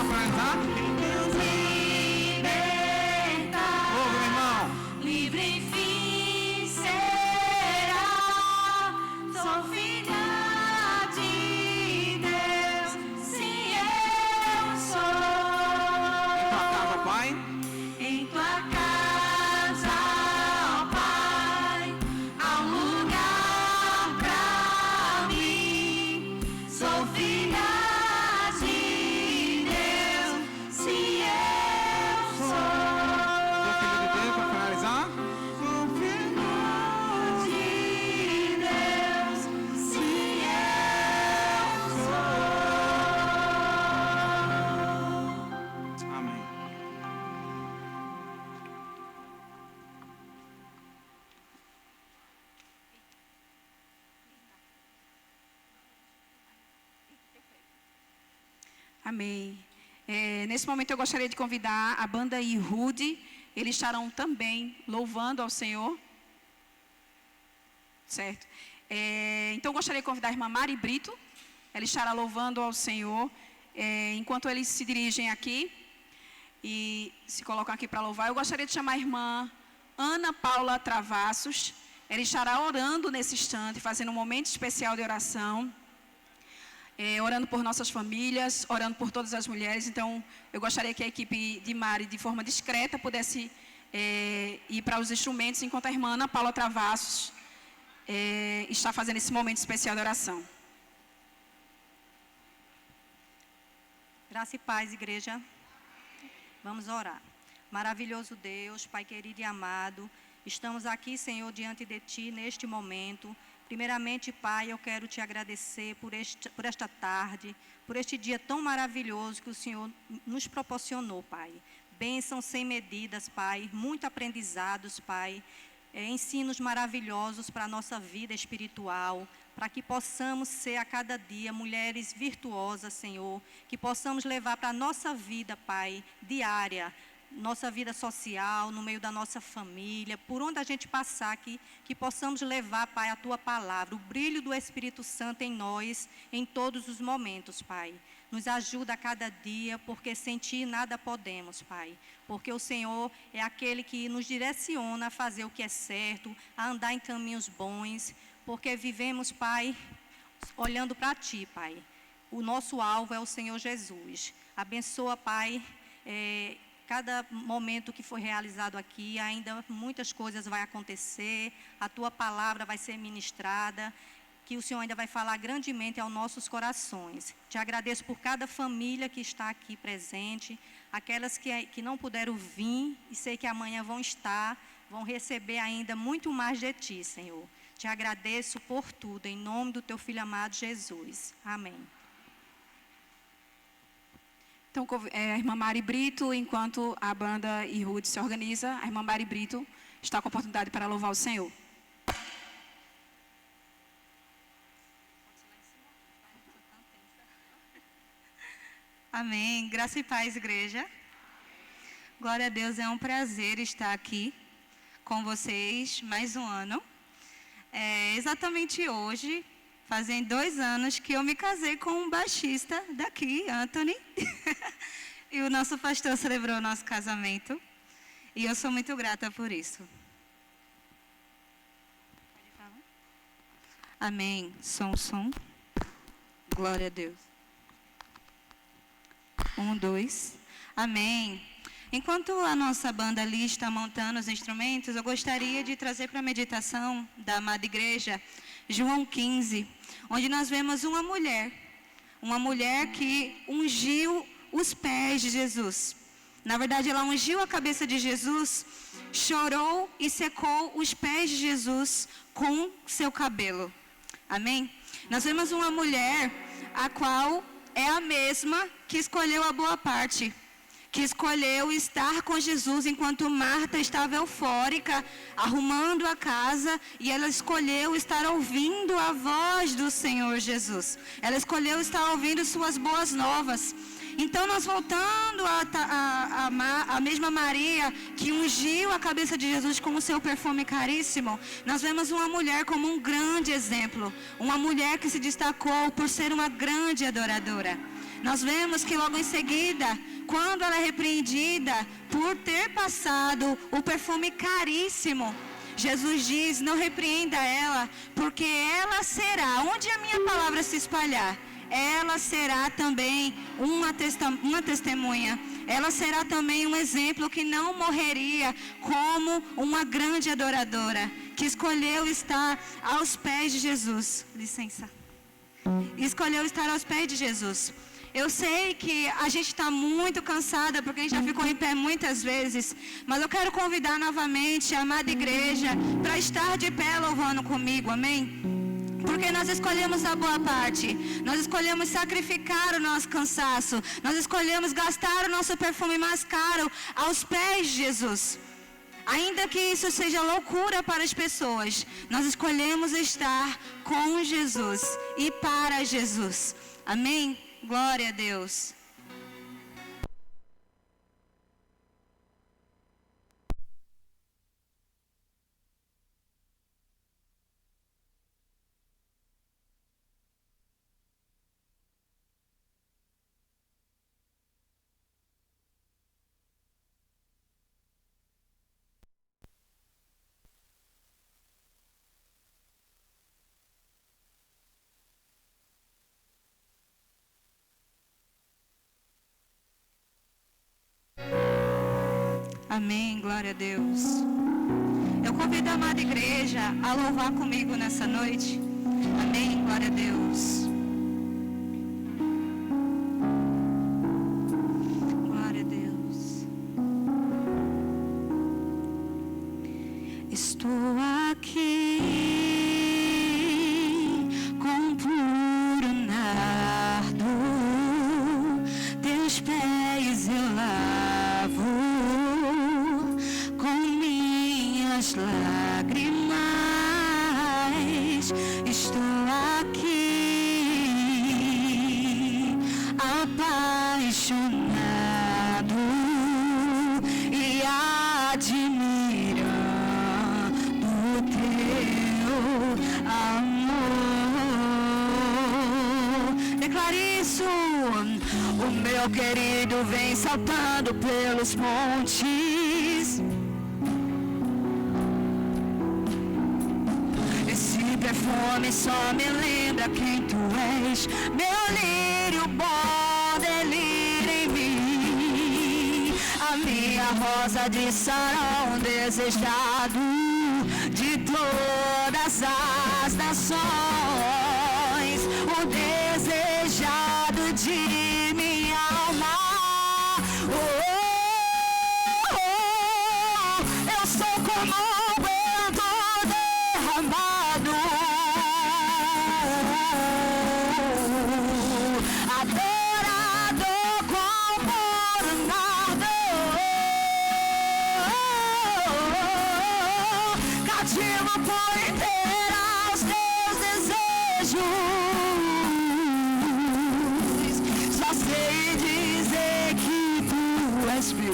finalizar. Deus liberta. Ouve, meu irmão. Livre enfim será. Sou filha de Deus. Sim, eu sou. Em tua casa, Pai. Em tua casa, ó Pai, há um lugar pra mim. Sou filha de Deus, sim, eu sou. Sou filho de Deus, para finalizar. Sou filho de Deus, sim, eu sou. Amém. Amém. Nesse momento eu gostaria de convidar a banda Irude. Eles estarão também louvando ao Senhor. Certo. Então eu gostaria de convidar a irmã Mari Brito. Ela estará louvando ao Senhor. Enquanto eles se dirigem aqui e se colocam aqui para louvar, eu gostaria de chamar a irmã Ana Paula Travassos. Ela estará orando nesse instante, fazendo um momento especial de oração. Orando por nossas famílias, orando por todas as mulheres. Então, eu gostaria que a equipe de Mari, de forma discreta, pudesse ir para os instrumentos, enquanto a irmã Ana Paula Travassos está fazendo esse momento especial de oração. Graça e paz, igreja. Vamos orar. Maravilhoso Deus, Pai querido e amado, estamos aqui, Senhor, diante de Ti neste momento. Primeiramente, Pai, eu quero Te agradecer por esta tarde, por este dia tão maravilhoso que o Senhor nos proporcionou, Pai. Bênçãos sem medidas, Pai, muito aprendizados, Pai, ensinos maravilhosos para a nossa vida espiritual, para que possamos ser a cada dia mulheres virtuosas, Senhor, que possamos levar para a nossa vida, Pai, diária, nossa vida social, no meio da nossa família, por onde a gente passar, que possamos levar, Pai, a Tua palavra, o brilho do Espírito Santo em nós, em todos os momentos, Pai. Nos ajuda a cada dia, porque sem Ti nada podemos, Pai. Porque o Senhor é aquele que nos direciona a fazer o que é certo, a andar em caminhos bons, porque vivemos, Pai, olhando para Ti, Pai. O nosso alvo é o Senhor Jesus. Abençoa, Pai, cada momento que foi realizado aqui, ainda muitas coisas vão acontecer, a Tua palavra vai ser ministrada, que o Senhor ainda vai falar grandemente aos nossos corações. Te agradeço por cada família que está aqui presente, aquelas que não puderam vir e sei que amanhã vão estar, vão receber ainda muito mais de Ti, Senhor. Te agradeço por tudo, em nome do Teu Filho amado Jesus. Amém. Então, a irmã Mari Brito, enquanto a banda Irude se organiza, a irmã Mari Brito está com a oportunidade para louvar o Senhor. Amém. Graça e paz, igreja. Glória a Deus, é um prazer estar aqui com vocês mais um ano. Exatamente hoje, fazem 2 anos que eu me casei com um baixista daqui, Anthony. E o nosso pastor celebrou o nosso casamento. E eu sou muito grata por isso. Amém. Som. Glória a Deus. 1, 2. Amém. Enquanto a nossa banda ali está montando os instrumentos, eu gostaria de trazer para a meditação da amada igreja João 15, onde nós vemos uma mulher que ungiu os pés de Jesus. Na verdade, ela ungiu a cabeça de Jesus, chorou e secou os pés de Jesus com seu cabelo. Amém? Nós vemos uma mulher, a qual é a mesma que escolheu a boa parte, que escolheu estar com Jesus enquanto Marta estava eufórica, arrumando a casa, e ela escolheu estar ouvindo a voz do Senhor Jesus. Ela escolheu estar ouvindo suas boas novas. Então, nós voltando a mesma Maria que ungiu a cabeça de Jesus com o seu perfume caríssimo, nós vemos uma mulher como um grande exemplo, uma mulher que se destacou por ser uma grande adoradora. nós vemos que logo em seguida, quando ela é repreendida por ter passado o perfume caríssimo, Jesus diz, não repreenda ela, porque ela será, onde a minha palavra se espalhar, ela será também uma testemunha. Ela será também um exemplo que não morreria como uma grande adoradora, que escolheu estar aos pés de Jesus. Licença. Escolheu estar aos pés de Jesus. Eu sei que a gente está muito cansada, porque a gente já ficou em pé muitas vezes, mas eu quero convidar novamente a amada igreja para estar de pé louvando comigo, amém? Porque nós escolhemos a boa parte, nós escolhemos sacrificar o nosso cansaço, nós escolhemos gastar o nosso perfume mais caro aos pés de Jesus. Ainda que isso seja loucura para as pessoas, nós escolhemos estar com Jesus e para Jesus. Amém? Glória a Deus. Amém, glória a Deus. Eu convido a amada igreja a louvar comigo nessa noite. Amém, glória a Deus. Glória a Deus. Estou aqui com puro nardo, teus pés eu lavo com minhas lágrimas. Estou aqui apaixonado e admirando o teu amor. Declare isso. O meu querido vem saltando pelos montes. Esse perfume só me lembra quem tu és. Meu lírio bom delira em mim. A minha rosa de Sarão, desejado de todas as nações. O desejado de minha alma. Eu sou como um vento derramado, adorador com puro nardo, cativo por inteiro aos teus desejos. Só sei dizer que tu és meu,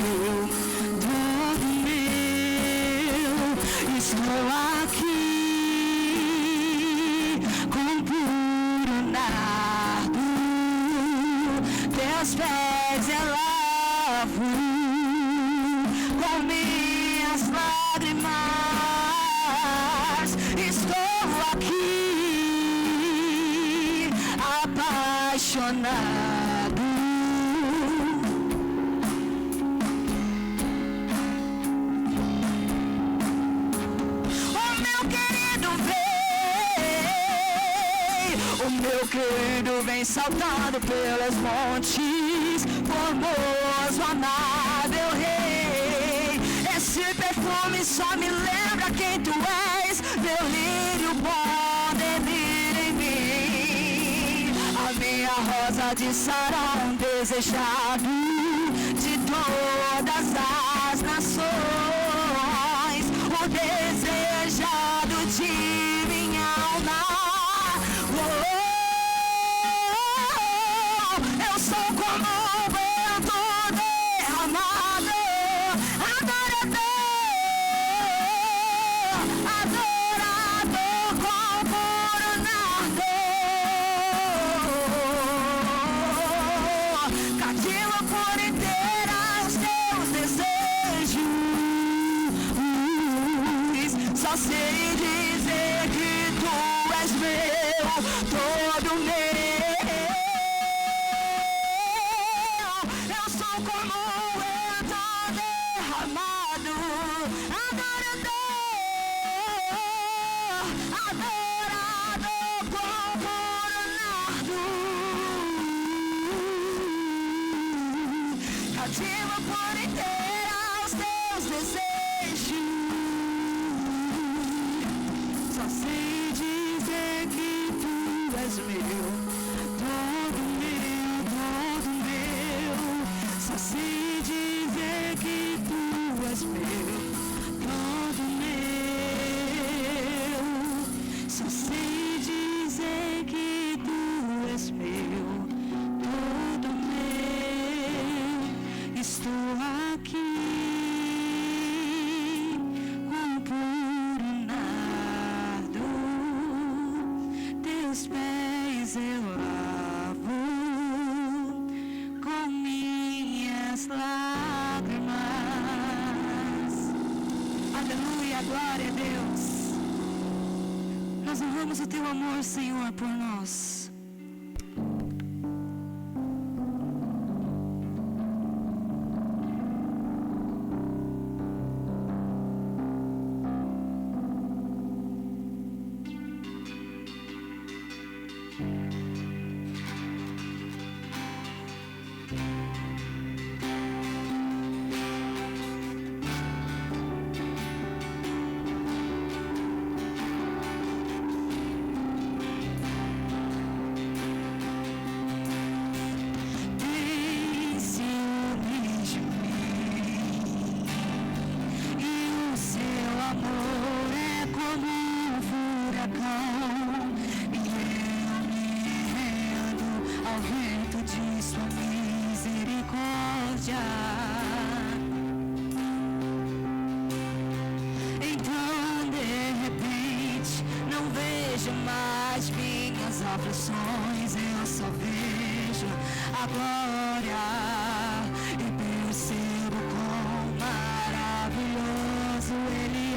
todo meu. Estou aqui com puro nardo, teus pés eu lavo com minhas lágrimas. Estou aqui apaixonado. O meu querido vem saltando pelos montes, formoso, amável rei. Esse perfume só me lembra quem tu és. Meu lírio bom delira em mim. A minha rosa de Sarão, desejado de todas as nações. O desejado de minha alma. Eu sou como um vento derramado, adorador com puro nardo. sei dizer que tu és meu, todo meu. Eu sou como então derramado, adorado como nardo, cativo por inteira aos teus desejos. Só sei dizer que tu és meu, todo meu, todo meu. Só sei dizer que tu és meu, todo meu. Só sei dizer que tu és meu, todo meu. Estou aqui com puro nardo, teus pés eu lavo com minhas lágrimas. Aleluia, glória a Deus. Nós honramos o teu amor, Senhor, por nós. Tem ciúmes de mim, e o seu amor é como um furacão, e eu me rendo ao vento de sua misericórdia. Então, de repente, não vejo mais minhas aflições, eu só vejo a glória e percebo quão maravilhoso Ele é.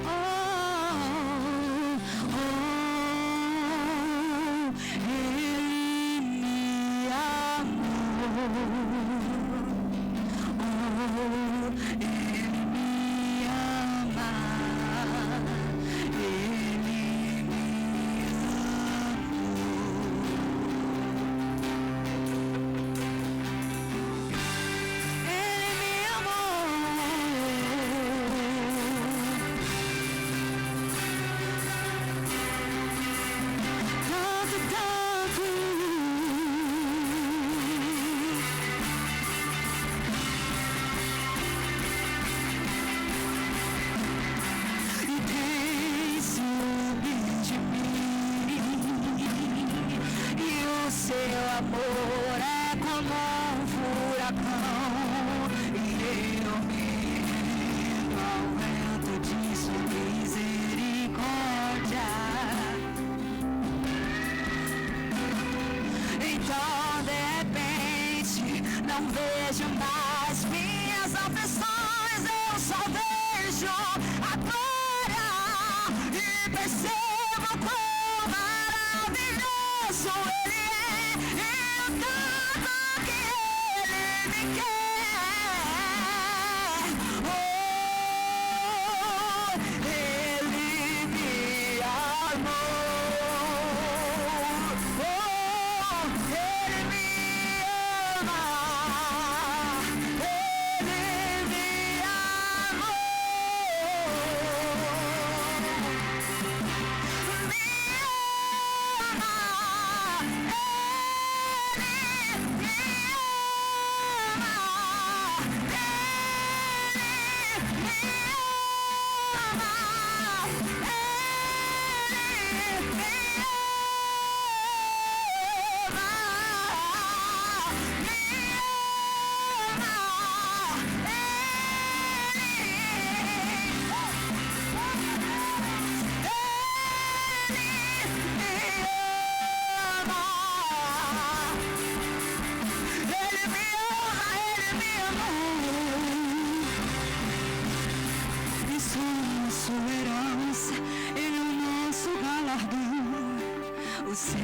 Oh, oh, Ele me amou. Oh, Ele me ama. Ele me o céu.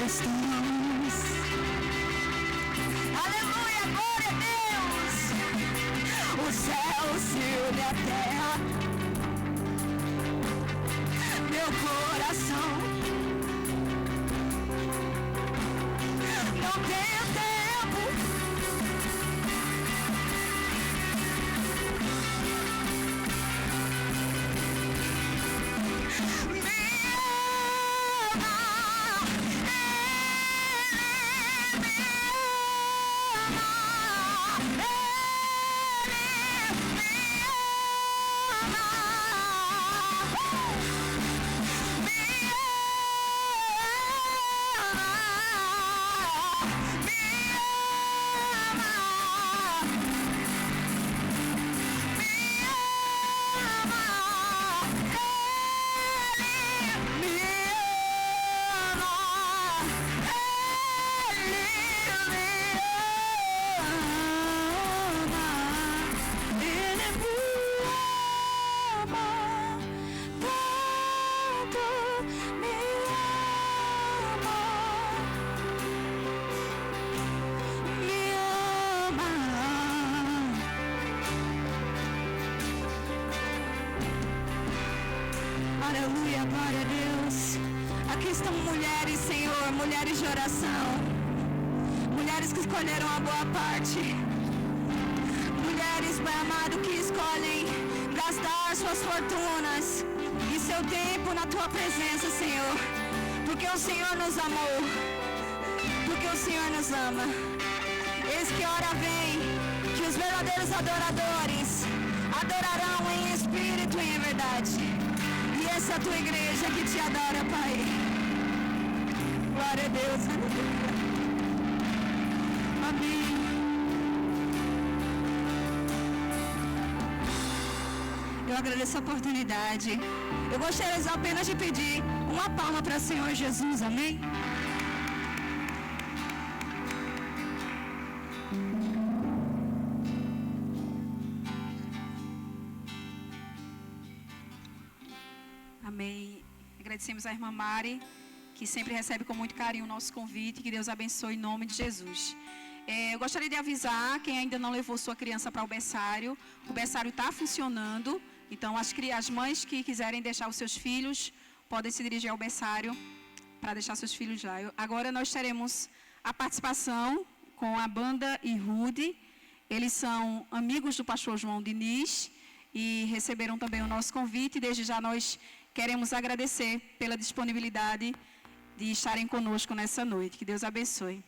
Estamos. Aleluia, glória a Deus. O céu se une à terra. Meu coração não tem tempo. Aleluia, glória a Deus. Aqui estão mulheres, Senhor, mulheres de oração. Mulheres que escolheram a boa parte. Mulheres, Pai amado, que escolhem gastar suas fortunas e seu tempo na Tua presença, Senhor. Porque o Senhor nos amou. Porque o Senhor nos ama. Eis que hora vem que os verdadeiros adoradores adorarão em espírito e em verdade. E essa é a Tua igreja que Te adora, Pai. Glória a Deus. Aleluia. Amém. Eu agradeço a oportunidade. Eu gostaria apenas de pedir uma palma para o Senhor Jesus. Amém? Amém. Agradecemos a irmã Mari, que sempre recebe com muito carinho o nosso convite. Que Deus abençoe em nome de Jesus. Eu gostaria de avisar quem ainda não levou sua criança para o berçário. O berçário está funcionando. Então, as mães que quiserem deixar os seus filhos, podem se dirigir ao berçário para deixar seus filhos lá. Agora nós teremos a participação com a banda Irude. Eles são amigos do pastor João Diniz e receberam também o nosso convite. Desde já nós queremos agradecer pela disponibilidade de estarem conosco nessa noite. Que Deus abençoe.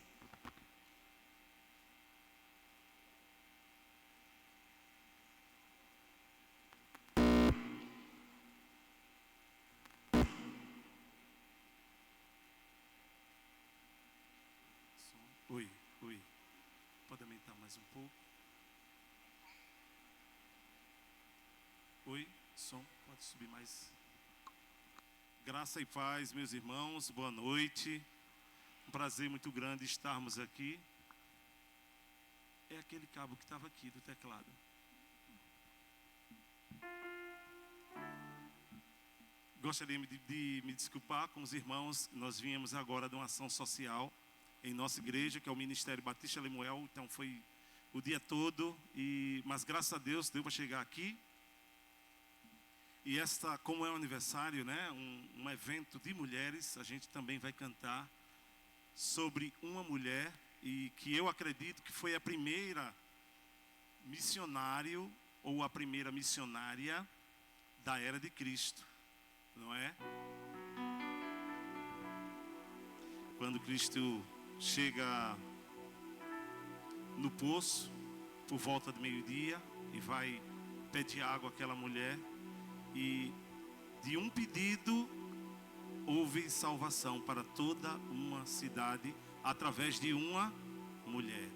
Oi. Pode aumentar mais um pouco. Oi, som, pode subir mais. Graça e paz, meus irmãos, boa noite. Um prazer muito grande estarmos aqui. É aquele cabo que estava aqui do teclado. Gostaria de me desculpar com os irmãos. Nós viemos agora de uma ação social em nossa igreja, que é o Ministério Batista Lemuel. Então foi o dia todo, mas graças a Deus deu para chegar aqui. E como é um aniversário, né, um evento de mulheres, a gente também vai cantar sobre uma mulher, e que eu acredito que foi a primeira missionário ou a primeira missionária da era de Cristo, não é? Quando Cristo chega no poço por volta do meio-dia e vai pedir água àquela mulher, e de um pedido houve salvação para toda uma cidade através de uma mulher.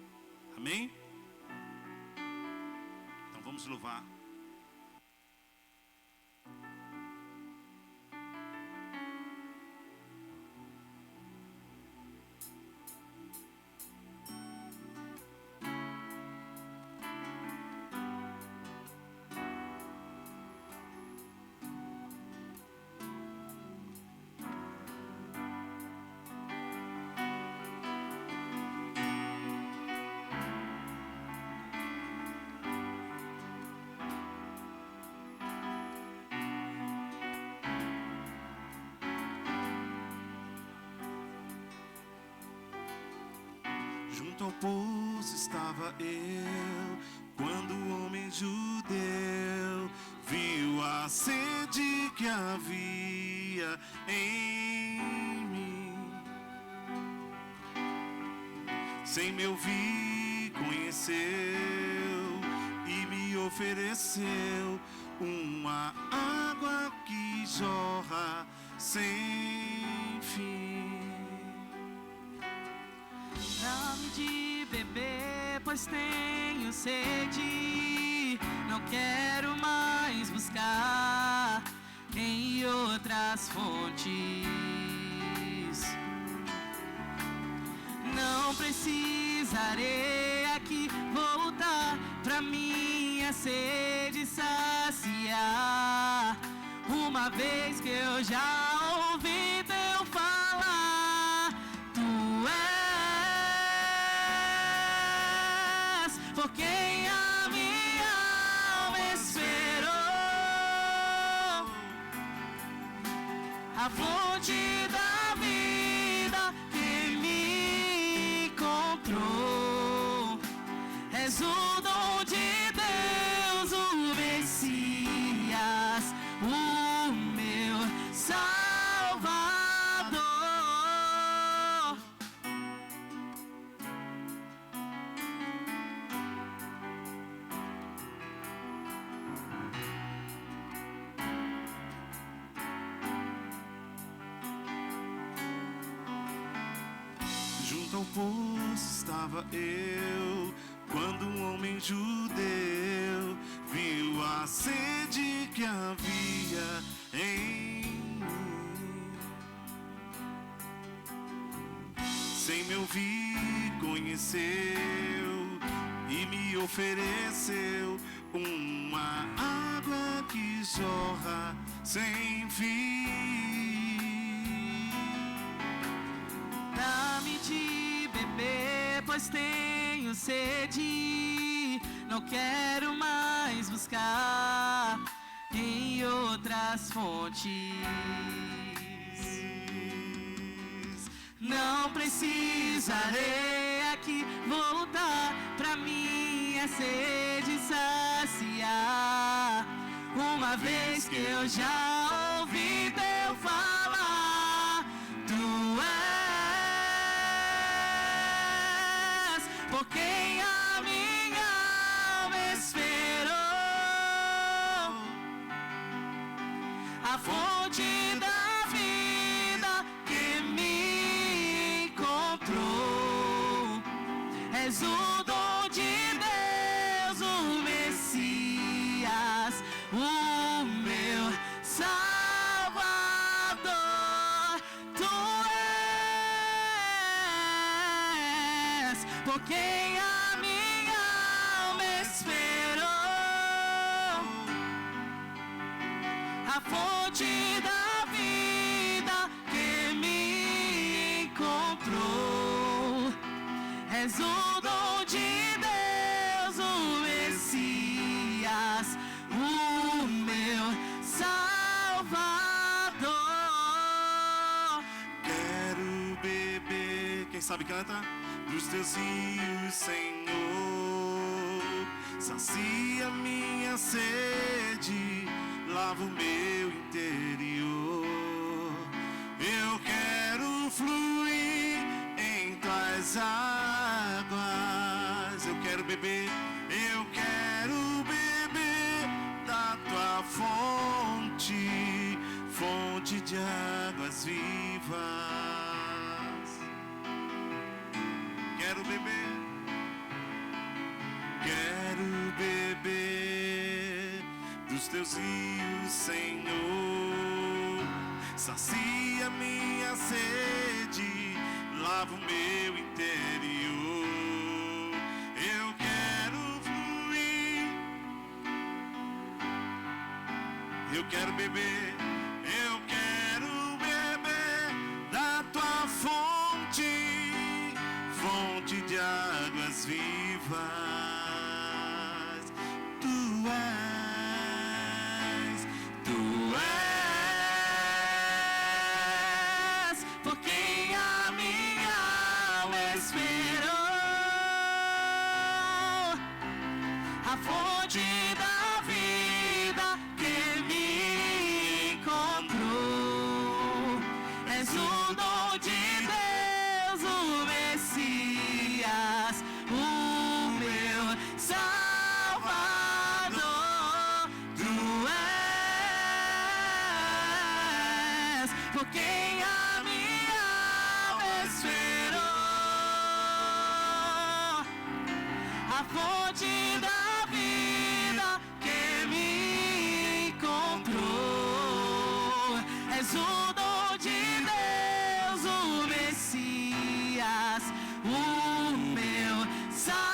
Amém? Então vamos louvar. Junto ao poço estava eu, quando o homem judeu viu a sede que havia em mim. Sem me ouvir, conheceu e me ofereceu uma água que jorra sem fim. Dá-me de beber, pois tenho sede. Não quero mais buscar em outras fontes. Não precisarei aqui voltar pra minha sede saciar. Uma vez que eu já ouvi teu falar, tu és por quem a minha alma esperou, a fonte da vida que me encontrou. És o dom de Deus, o Messias, o meu Salvador. Junto ao poço estava eu, quando um homem judeu viu a sede que havia em mim. Sem me ouvir, conheceu e me ofereceu uma água que jorra sem fim. Dá-me de beber, pois tenho sede. Não quero mais buscar em outras fontes. Não precisarei aqui voltar pra minha sede saciar. Uma vez que eu já ouvi teu falar, tu és por quem a minha alma esperou, a fonte da vida que me encontrou. És o dom de Deus, o Messias, o meu Salvador. Tu és por quem a minha alma esperou, a fonte da vida que me encontrou. És o dom de Deus, o Messias, o meu Salvador. Quero beber, quem sabe canta, dos teus rios, Senhor. Sacia minha sede, lava o meu interior. Eu quero fluir em tuas águas. Eu quero beber da tua fonte, fonte de águas vivas. Quero beber dos teus rios, Senhor. Sacia minha sede, lava o meu interior. Eu quero fluir, eu quero beber da tua fonte, fonte de águas vivas. Tu és por quem a minha alma esperou, fonte da vida que me encontrou. És o dom de Deus, o Messias, o meu Salvador. Tu és por quem a minha alma esperou. A fonte da vida que me encontrou. És o dom de Deus, o Messias, o meu Salvador.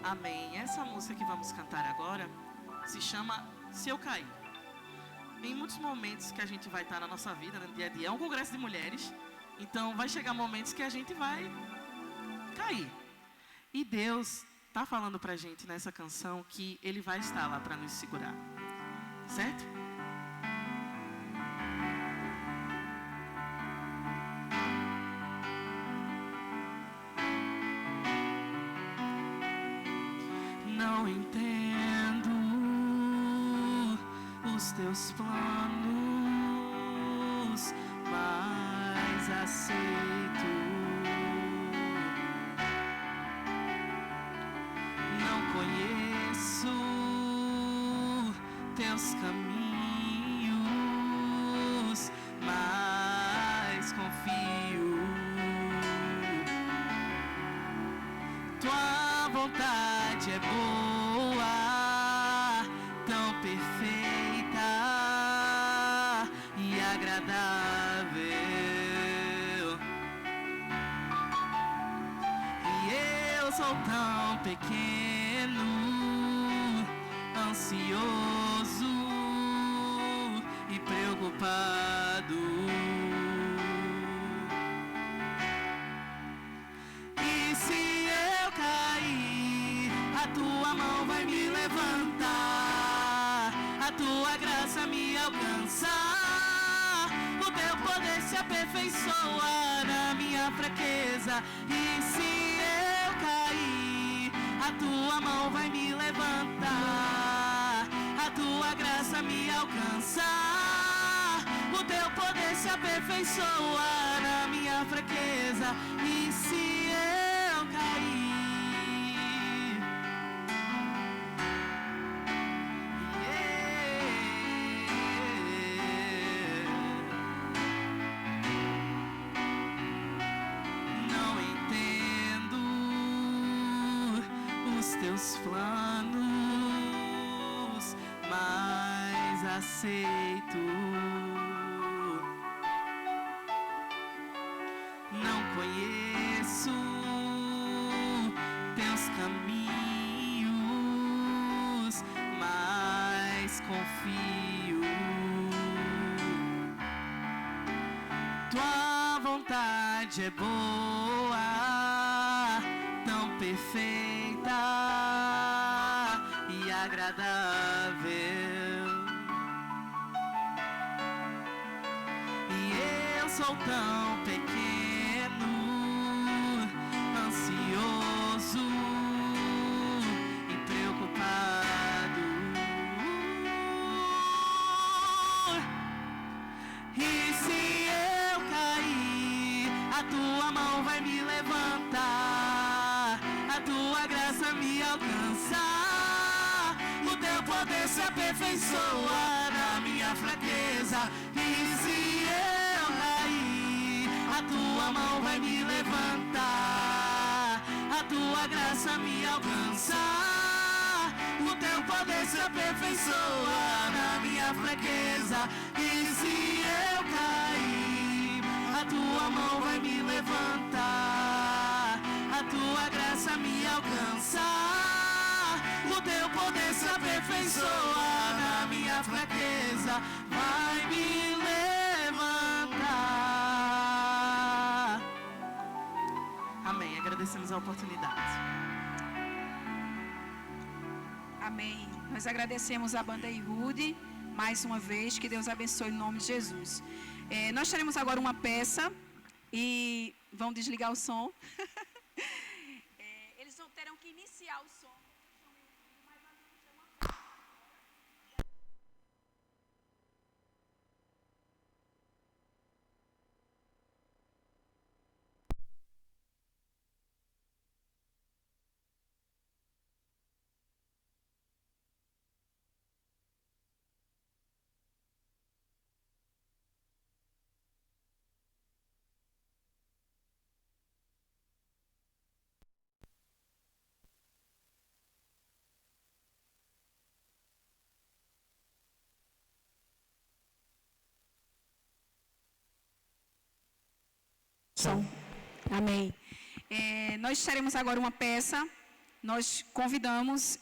Amém. Essa música que vamos cantar agora se chama Se Eu Cair. Em muitos momentos que a gente vai estar na nossa vida, no dia a dia, é um congresso de mulheres, então vai chegar momentos que a gente vai cair. E Deus está falando pra gente nessa canção que Ele vai estar lá para nos segurar. Certo? Não entendo os teus planos, mas aceito. Não conheço teus caminhos, mas confio. Tua vontade é boa, tão perfeita e agradável. E eu sou tão pequeno, ansioso e preocupado. E se eu cair, a tua mão vai me levantar, a tua graça me alcançar, o teu poder se aperfeiçoa na minha fraqueza. E se eu cair, a tua mão vai me levantar, a tua graça me alcançar, o teu poder se aperfeiçoa na minha fraqueza. E se eu cair, não entendo os teus planos, mas aceito. Não conheço teus caminhos, mas confio. Tua vontade é boa, tão perfeita e agradável. E eu sou tão pequeno, ansioso e preocupado. E se eu cair, a tua mão vai me levantar, a tua graça me alcançar, o teu poder se aperfeiçoa na minha fraqueza. E se eu cair, a tua mão vai me levantar, a tua graça me alcançar, o teu poder se aperfeiçoa na minha fraqueza. E se eu cair, a tua mão vai me levantar, a tua graça me alcançar. O teu poder se aperfeiçoa na minha fraqueza, vai me levantar. Amém. Agradecemos a oportunidade. Amém. Nós agradecemos a banda Irude mais uma vez. Que Deus abençoe em nome de Jesus. Nós teremos agora uma peça e vão desligar o som. Eles terão que iniciar o som. Amém. Nós teremos agora uma peça. Nós convidamos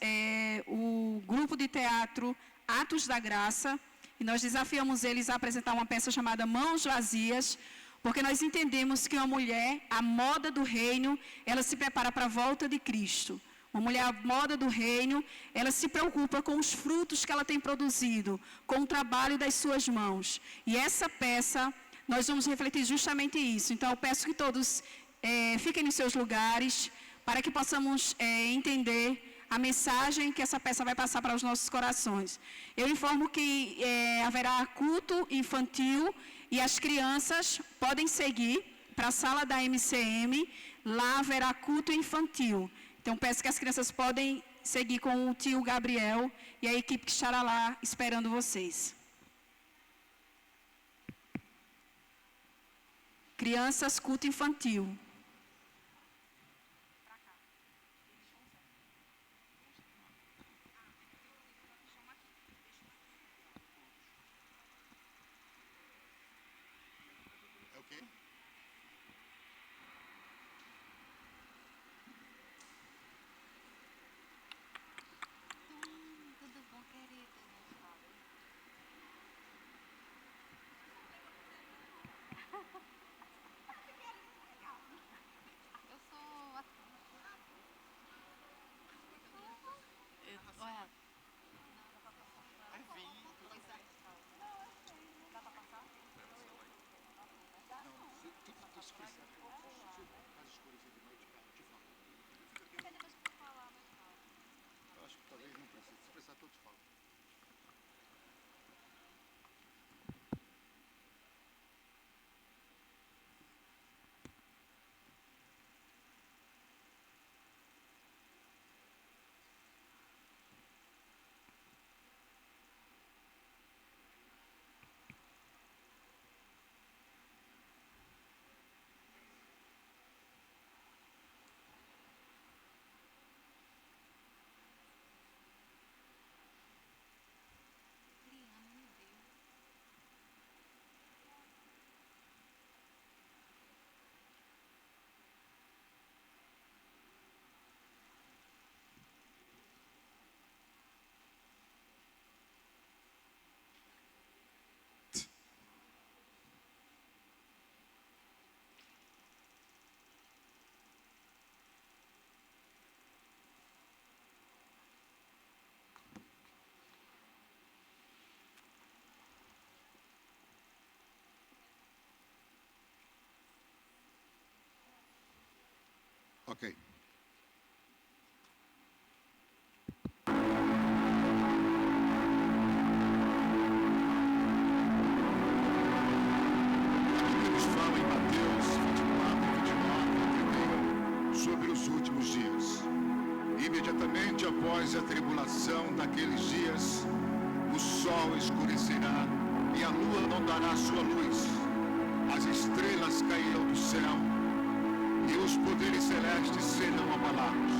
o grupo de teatro Atos da Graça e nós desafiamos eles a apresentar uma peça chamada Mãos Vazias, porque nós entendemos que uma mulher, a moda do reino, ela se prepara para a volta de Cristo. Uma mulher à moda do reino, ela se preocupa com os frutos que ela tem produzido, com o trabalho das suas mãos. E essa peça, nós vamos refletir justamente isso. Então, eu peço que todos fiquem nos seus lugares, para que possamos entender a mensagem que essa peça vai passar para os nossos corações. Eu informo que haverá culto infantil e as crianças podem seguir para a sala da MCM, lá haverá culto infantil. Então, peço que as crianças podem seguir com o tio Gabriel e a equipe que estará lá esperando vocês. Crianças, culto infantil. É o quê? Tudo bom, querido? Eu sou olha. É vinho. Dá pra passar? Não, se tu faz escolhas de noite, cara, te falo. Quer depois que tu falar, mas fala. Eu acho que talvez não precise. Se precisar, eu te falo. Criando, meu Deus. Ok. Nos fala em Mateus 24, 29, sobre os últimos dias. Imediatamente após a tribulação daqueles dias, o sol escurecerá e a lua não dará sua luz. As estrelas cairão do céu e os poderes celestes serão abalados.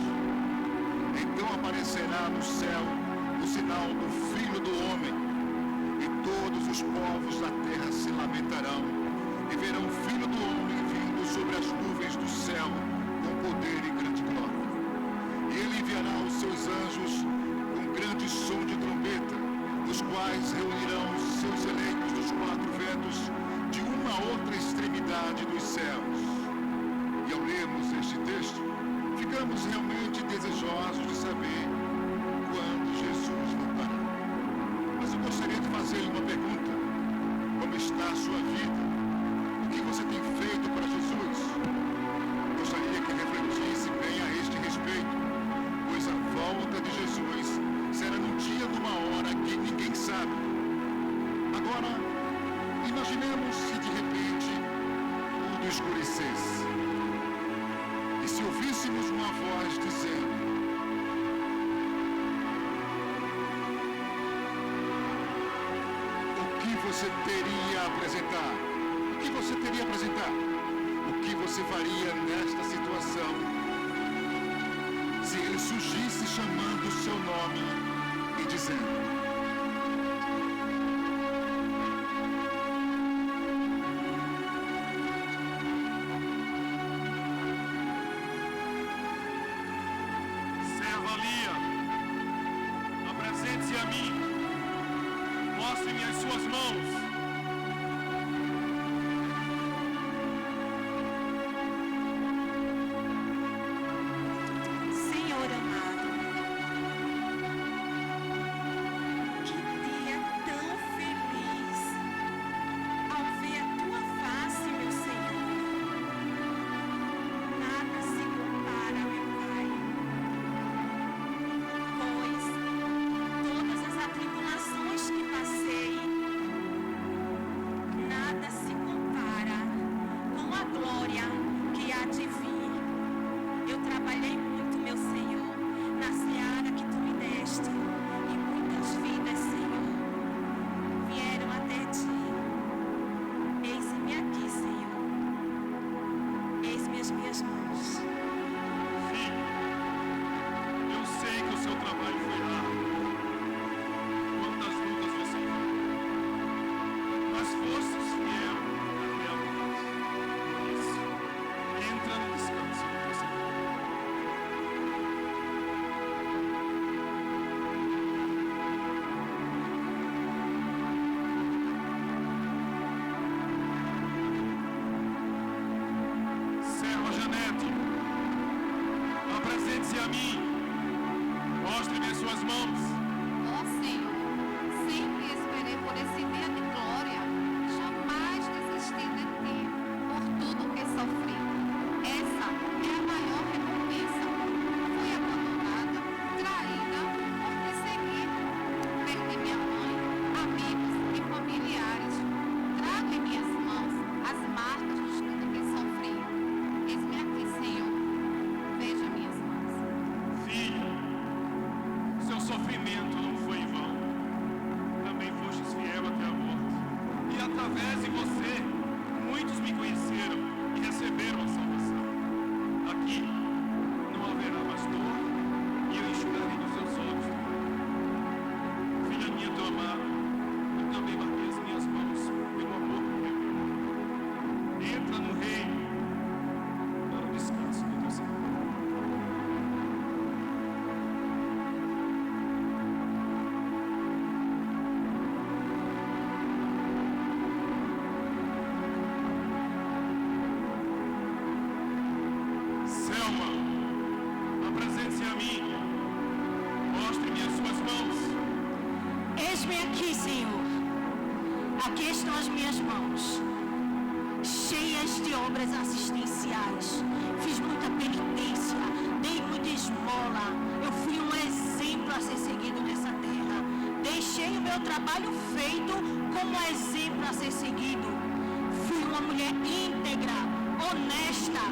Então aparecerá no céu o sinal do Filho do Homem, e todos os povos da terra se lamentarão, e verão o Filho do Homem vindo sobre as nuvens do céu, com poder e estamos realmente desejosos de saber quando Jesus voltará. Mas eu gostaria de fazer-lhe uma pergunta. Como está a sua vida? O que você tem feito para Jesus? Gostaria que refletisse bem a este respeito, pois a volta de Jesus será num dia, numa hora que ninguém sabe. Agora, imaginemos se de repente tudo escurecesse. E se ouvíssemos uma voz dizendo: o que você teria a apresentar? O que você teria a apresentar? O que você faria nesta situação? Se ele surgisse chamando o seu nome e dizendo: Serva Lia, apresente-se a mim, mostre-me as suas mãos. Senhor amado, que dia tão feliz ao ver a tua face, meu Senhor. Nada se compara, meu Pai, pois todas as atribulações que passei, nada se compara com a glória que há de vir. Eu trabalhei muito, meu Senhor, na seara que tu me deste, e muitas vidas, Senhor, vieram até ti. Eis-me aqui, Senhor. Eis-me as minhas mãos. Filho, eu sei que o seu trabalho foi árduo. Quantas lutas você enfrentou. Mas forças vieram até a morte. Por isso, entra no descanso do teu Senhor. Serva Janete, apresente-se a mim. Mostre-me as suas mãos. Ó Senhor, sempre esperei por esse dia de glória. Jamais desisti de ti por tudo que sofri. Essa é a maior recompensa. Fui abandonada, traída, por te seguir. Perdi minha mãe, amigos e familiares. Trago em minhas mãos as marcas de tudo que sofri. Eis-me aqui, Senhor. Veja minhas mãos. Filho, seu sofrimento não foi em vão. Também fostes fiel até a morte. E através de você, muitos me conheceram e receberam a salvação. Aqui não haverá mais dor e eu enxugarei dos seus olhos. Filha minha tão amada, eu também marquei as minhas mãos pelo amor que me deu. Entra no reino para o descanso do teu Senhor. Selma, apresente-se a mim. Mostre-me as suas mãos. Eis-me aqui, Senhor. Aqui estão as minhas mãos, cheias de obras assistenciais. Fiz muita penitência, dei muita esmola. Eu fui um exemplo a ser seguido nessa terra. Deixei o meu trabalho feito como exemplo a ser seguido. Fui uma mulher íntegra, honesta.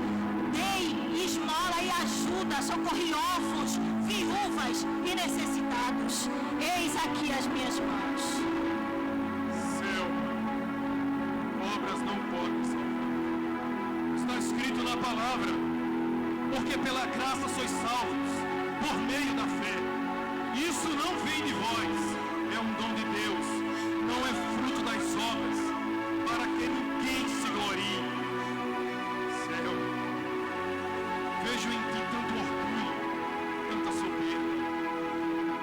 Dei esmola e ajuda, socorri órfãos, viúvas e necessitados. Eis aqui as minhas mãos. Selma, obras não podem salvar. Está escrito na palavra, porque pela graça sois salvos, por meio da fé. Isso não vem de vós, é um dom de Deus, não é fruto das obras, para que ninguém se glorie. Selma, vejo em ti tanto orgulho, tanta soberba.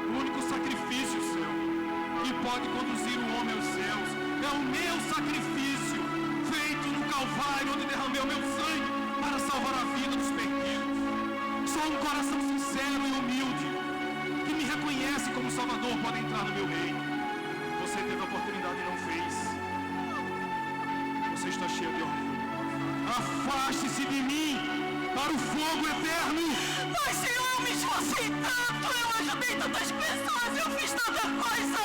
O único sacrifício, Selma, que pode conduzir o homem aos céus é o meu sacrifício, feito no Calvário, onde derramei o meu sangue para salvar a vida dos perdidos. só um coração sincero e humilde, que me reconhece como Salvador, pode entrar no meu reino. Você teve a oportunidade e não fez. Você está cheio de orgulho. Afaste-se de mim para o fogo eterno. Mas, Senhor, eu me esforcei tanto, eu ajudei tantas pessoas, eu fiz tanta coisa.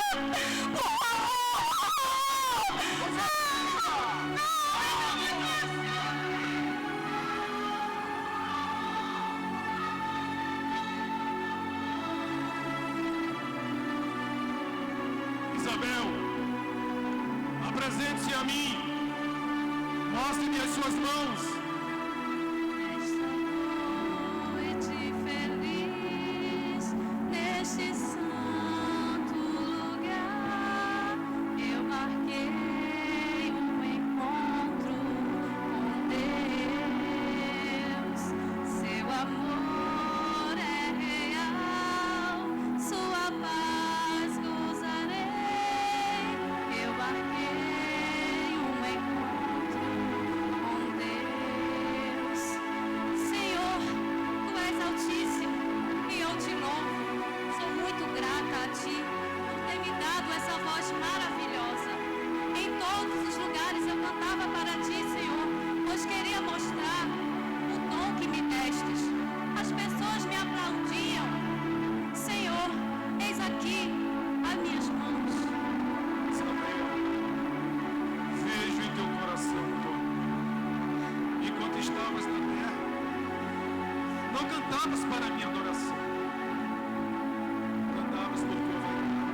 Por favor! Isabel, apresente-se a mim. Mostre-me as suas mãos. Noite feliz neste santo lugar, eu marquei um encontro com Deus. Seu amor é real, sua paz gozarei. Eu marquei um encontro com Deus. Senhor, tu és altíssimo e eu te louvo. Sou muito grata a ti por ter me dado essa voz maravilhosa. Em todos os lugares eu cantava para ti, Senhor, pois queria mostrar o dom que me destes. As pessoas me aplaudiam. Senhor, eis aqui as minhas mãos. Isabel, vejo em teu coração, enquanto estavas na terra, não cantavas para a minha adoração, cantavas por tua verdade,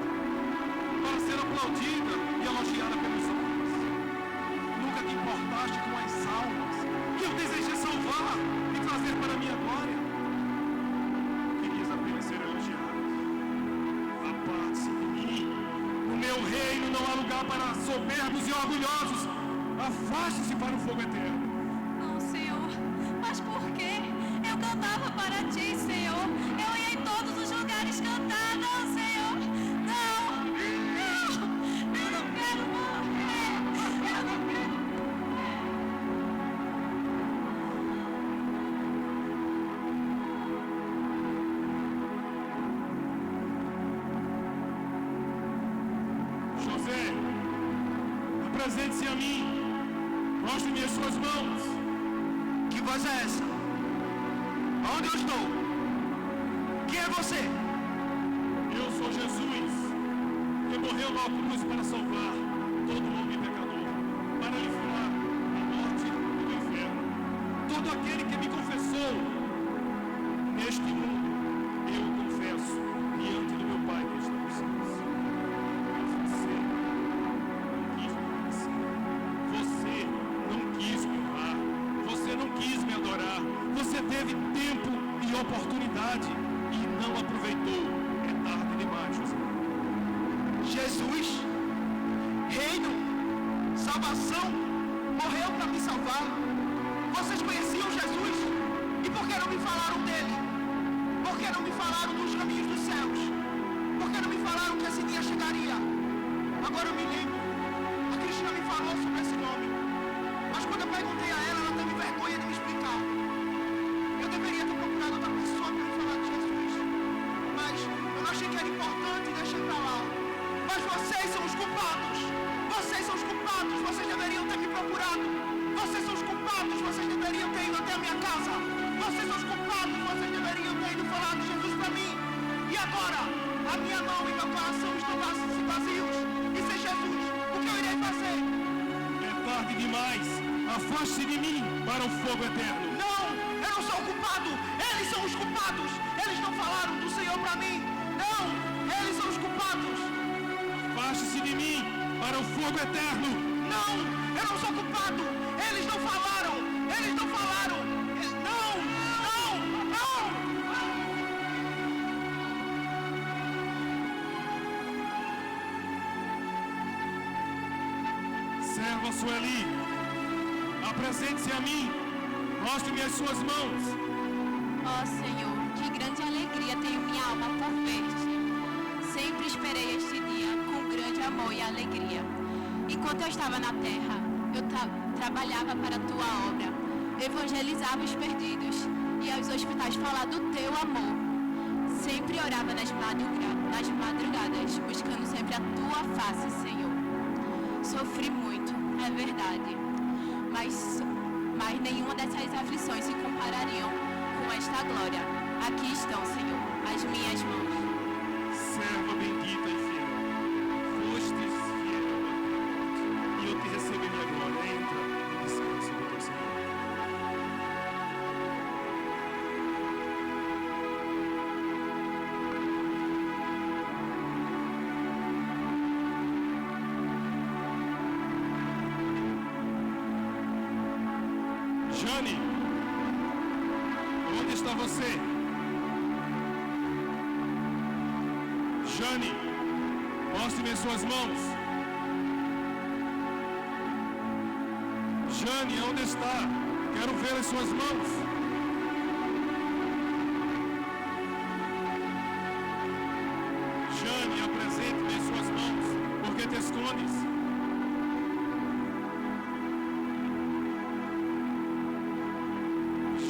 para ser aplaudida e elogiada pelos homens. Nunca te importaste com as almas que eu desejei salvar e trazer para a minha glória. Querias apenas ser elogiada. Aparte-se de mim. No meu reino não há lugar para soberbos e orgulhosos. Afaste-se para o fogo eterno. Não, Senhor, mas por quê? Eu cantava para ti, Senhor. Eu ia em todos os lugares cantar. Não, Senhor. Não, não. Eu não quero morrer. Eu não quero morrer. José, apresente-se a mim. Mostre-me as suas mãos. Que voz é essa? Aonde eu estou? Quem é você? Eu sou Jesus, que morreu na cruz para salvar todo homem pecador, para livrar a morte do inferno. Todo aquele que me confessou neste mundo, eu o confesso diante do meu Pai que está nos céus. Mas você não quis me honrar, você não quis me adorar, você teve tempo e oportunidade e não aproveitou. É tarde demais, José. Jesus, reino, salvação, morreu para me salvar. Vocês conheciam Jesus? E por que não me falaram dele? Por que não me falaram dos caminhos dos céus? Por que não me falaram que esse dia chegaria? Agora eu me lembro. A Cristina me falou sobre esse nome. Mas quando eu perguntei a ela, ela teve vergonha de me explicar. Eu deveria ter procurado outra pessoa para me falar de Jesus. Mas eu não achei que era importante e deixei para lá. Mas vocês são os culpados. Vocês são os culpados. Vocês deveriam ter me procurado. Vocês são os culpados. Vocês deveriam ter ido até a minha casa. Vocês são os culpados. Vocês deveriam ter ido falar de Jesus para mim. E agora, a minha mão e meu coração estão vazios. E sem Jesus, o que eu irei fazer? É tarde demais. Afaste-se de mim para o fogo eterno. Não, eu não sou o culpado. Eles são os culpados. Eles não falaram do Senhor para mim. Não, eles são os culpados. Afaste-se de mim para o fogo eterno. Não, eu não sou culpado. Eles não falaram. Eles não falaram. Não, não, não. Serva Sueli, apresente-se a mim. Mostre-me as suas mãos. Ó Senhor, que grande alegria tenho minha alma por ver-te. Sempre esperei este dia com grande amor e alegria. Enquanto eu estava na terra, eu trabalhava para a tua obra, evangelizava os perdidos, e aos hospitais falar do teu amor. Sempre orava nas madrugadas, buscando sempre a tua face, Senhor. Sofri muito, é verdade, mas nenhuma dessas aflições se comparariam com esta glória. Aqui estão, Senhor, as minhas mãos. Serva bendita e fiel, fostes fiel e eu te receberei agora. Entra no descanso do teu Senhor. Jane, onde está você? Jane, mostre-me as suas mãos. Jane, onde está? Quero ver as suas mãos. Jane, apresente-me as suas mãos. Por que te escondes?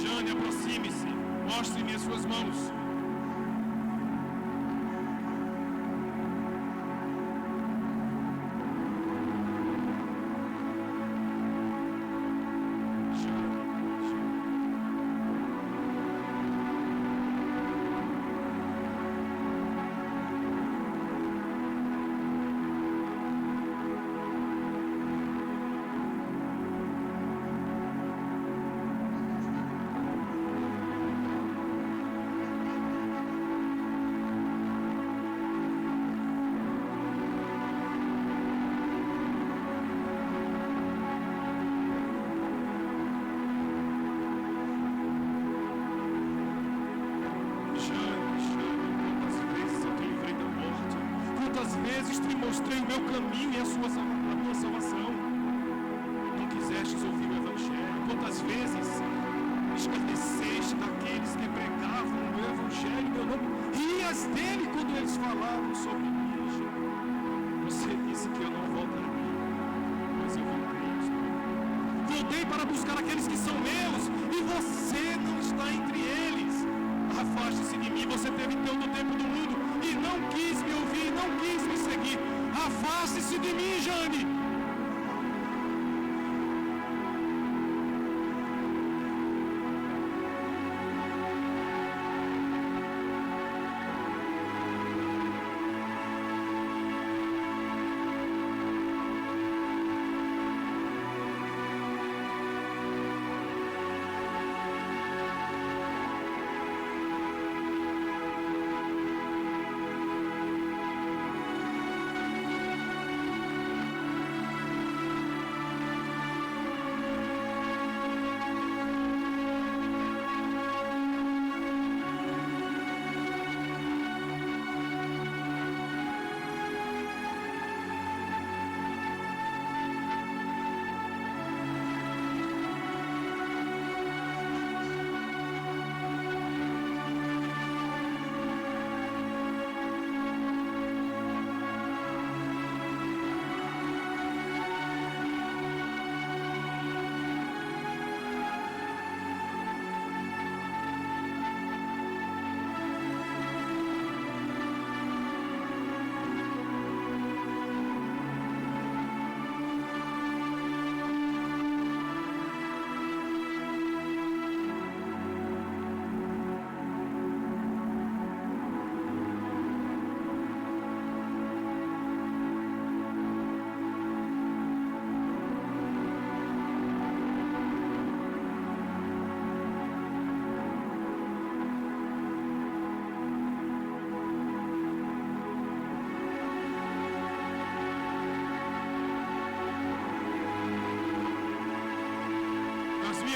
Jane, aproxime-se. Mostre-me as suas mãos. Quantas vezes te mostrei o meu caminho e a minha salvação? Não quisestes ouvir o Evangelho. Quantas vezes escarneceste daqueles que pregavam o meu Evangelho, meu nome? Rias dele quando eles falavam sobre mim. Você disse que eu não voltaria, mas eu voltei. Voltei para buscar aqueles que são meus e você não está entre eles. Afaste-se de mim, você teve todo o tempo do mundo e não quis me ouvir, não quis me seguir. Afaste-se de mim, Jane.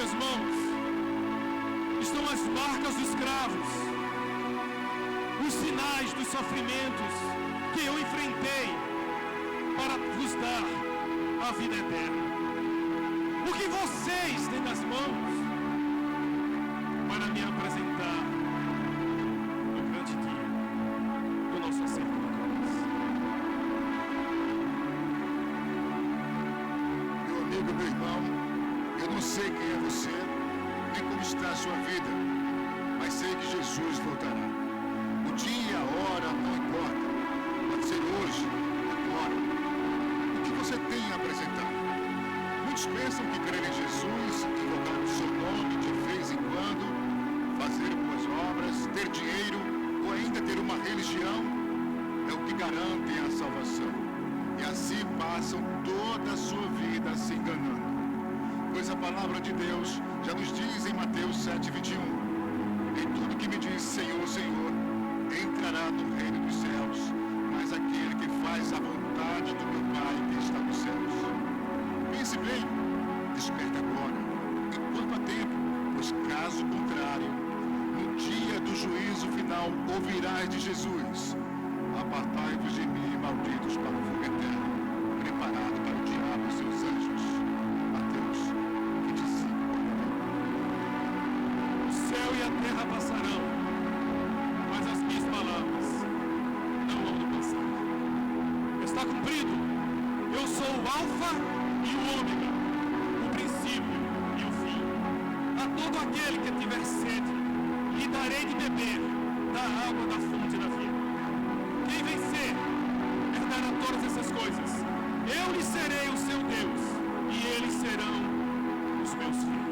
Mãos estão as marcas dos cravos, os sinais dos sofrimentos que eu enfrentei para vos dar a vida eterna. O que vocês têm nas mãos para me apresentar no grande dia do nosso acerto da cruz? Meu amigo, meu irmão, eu não sei quem é você, nem como está a sua vida, pensam que crer em Jesus, invocar o seu nome de vez em quando, fazer boas obras, ter dinheiro ou ainda ter uma religião é o que garantem a salvação. E assim passam toda a sua vida se enganando. Pois a palavra de Deus já nos diz em Mateus 7:21: em tudo que me diz Senhor, Senhor, entrará no reino dos céus, mas aquele que faz a vontade do meu Pai que está nos céus. Pense bem, desperta agora, enquanto há tempo, pois caso contrário, no dia do juízo final ouvirás de Jesus: apartai-vos de mim, malditos, para o fogo eterno, preparado para o diabo e seus anjos. Mateus 25. O céu e a terra passarão, mas as minhas palavras não hão de passar. Está cumprido. Eu sou o Alfa e o Ômega, o princípio e o fim. A todo aquele que tiver sede, lhe darei de beber da água da fonte da vida. Quem vencer, herdará todas essas coisas. Eu lhe serei o seu Deus, e eles serão os meus filhos.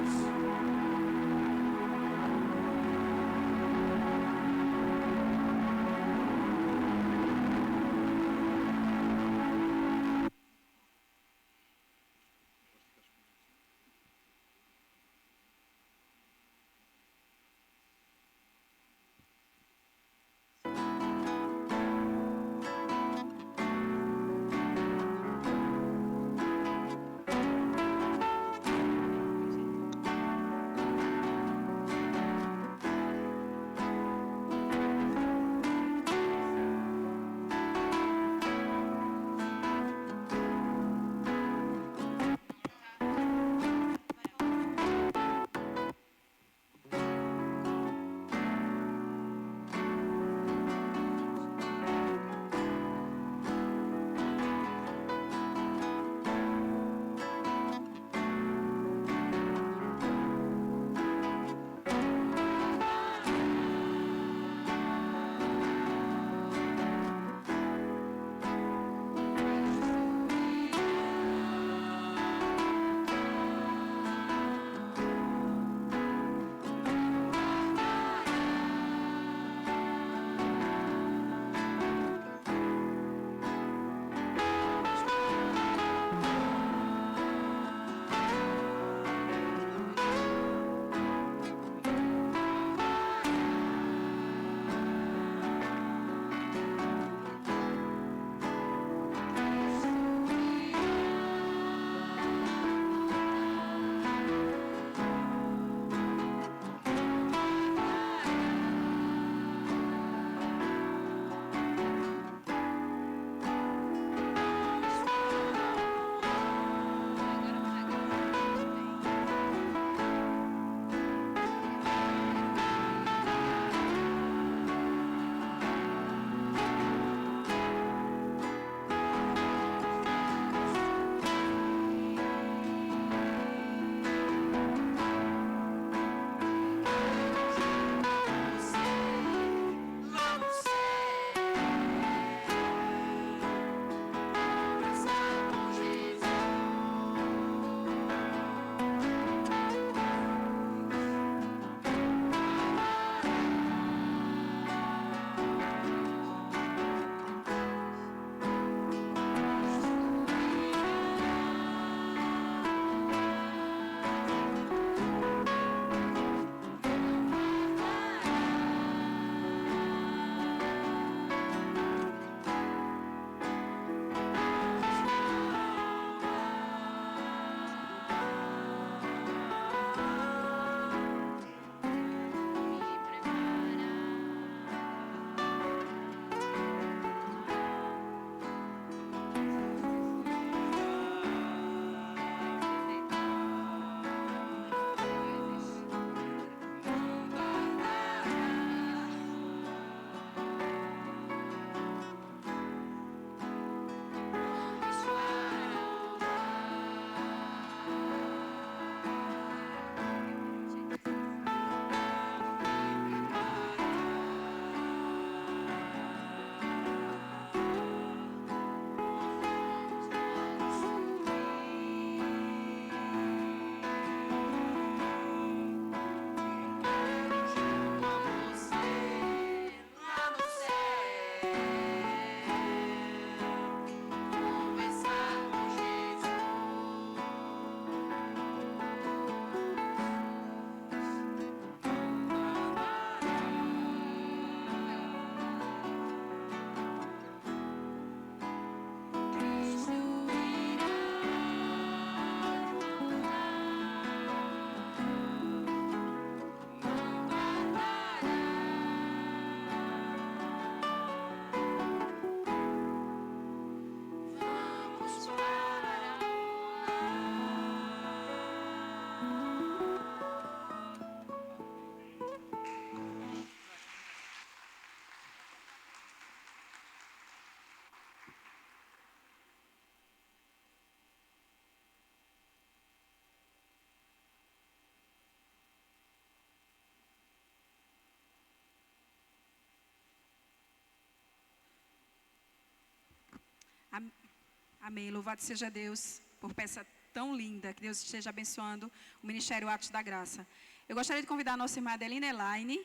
Amém. Louvado seja Deus por peça tão linda. Que Deus esteja abençoando o Ministério Atos da Graça. Eu gostaria de convidar a nossa irmã Adelina Elaine.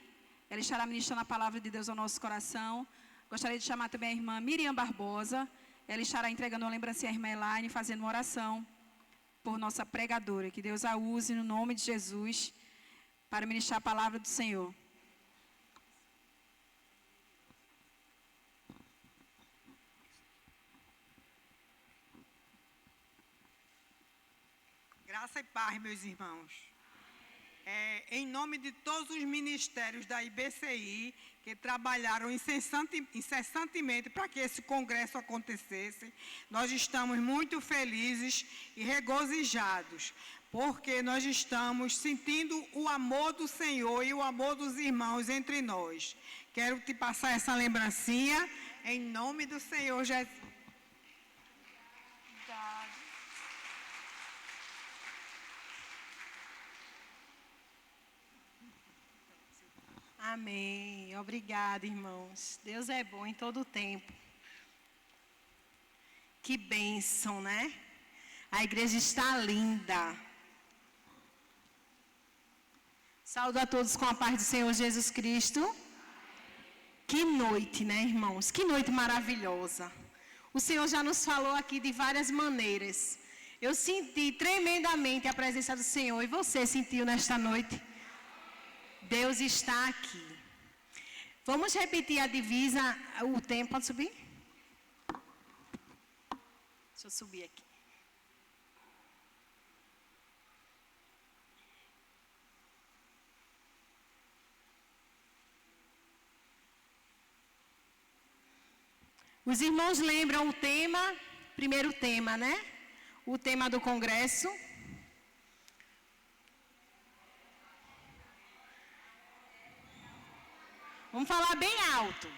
Ela estará ministrando a palavra de Deus ao nosso coração. Gostaria de chamar também a irmã Miriam Barbosa. Ela estará entregando uma lembrancinha à irmã Elaine, fazendo uma oração por nossa pregadora. Que Deus a use no nome de Jesus para ministrar a palavra do Senhor. Graça e paz, meus irmãos. Em nome de todos os ministérios da IBCI, que trabalharam incessantemente para que esse congresso acontecesse, nós estamos muito felizes e regozijados, porque nós estamos sentindo o amor do Senhor e o amor dos irmãos entre nós. Quero te passar essa lembrancinha, em nome do Senhor Jesus. Amém. Obrigada, irmãos. Deus é bom em todo o tempo. Que bênção, né? A igreja está linda. Saúdo a todos com a paz do Senhor Jesus Cristo. Que noite, né, irmãos? Que noite maravilhosa. O Senhor já nos falou aqui de várias maneiras. Eu senti tremendamente a presença do Senhor. E você sentiu nesta noite? Deus está aqui. Vamos repetir a divisa, o tempo. Pode subir? Deixa eu subir aqui. Os irmãos lembram o tema, primeiro tema, né? O tema do congresso. Vamos falar bem alto.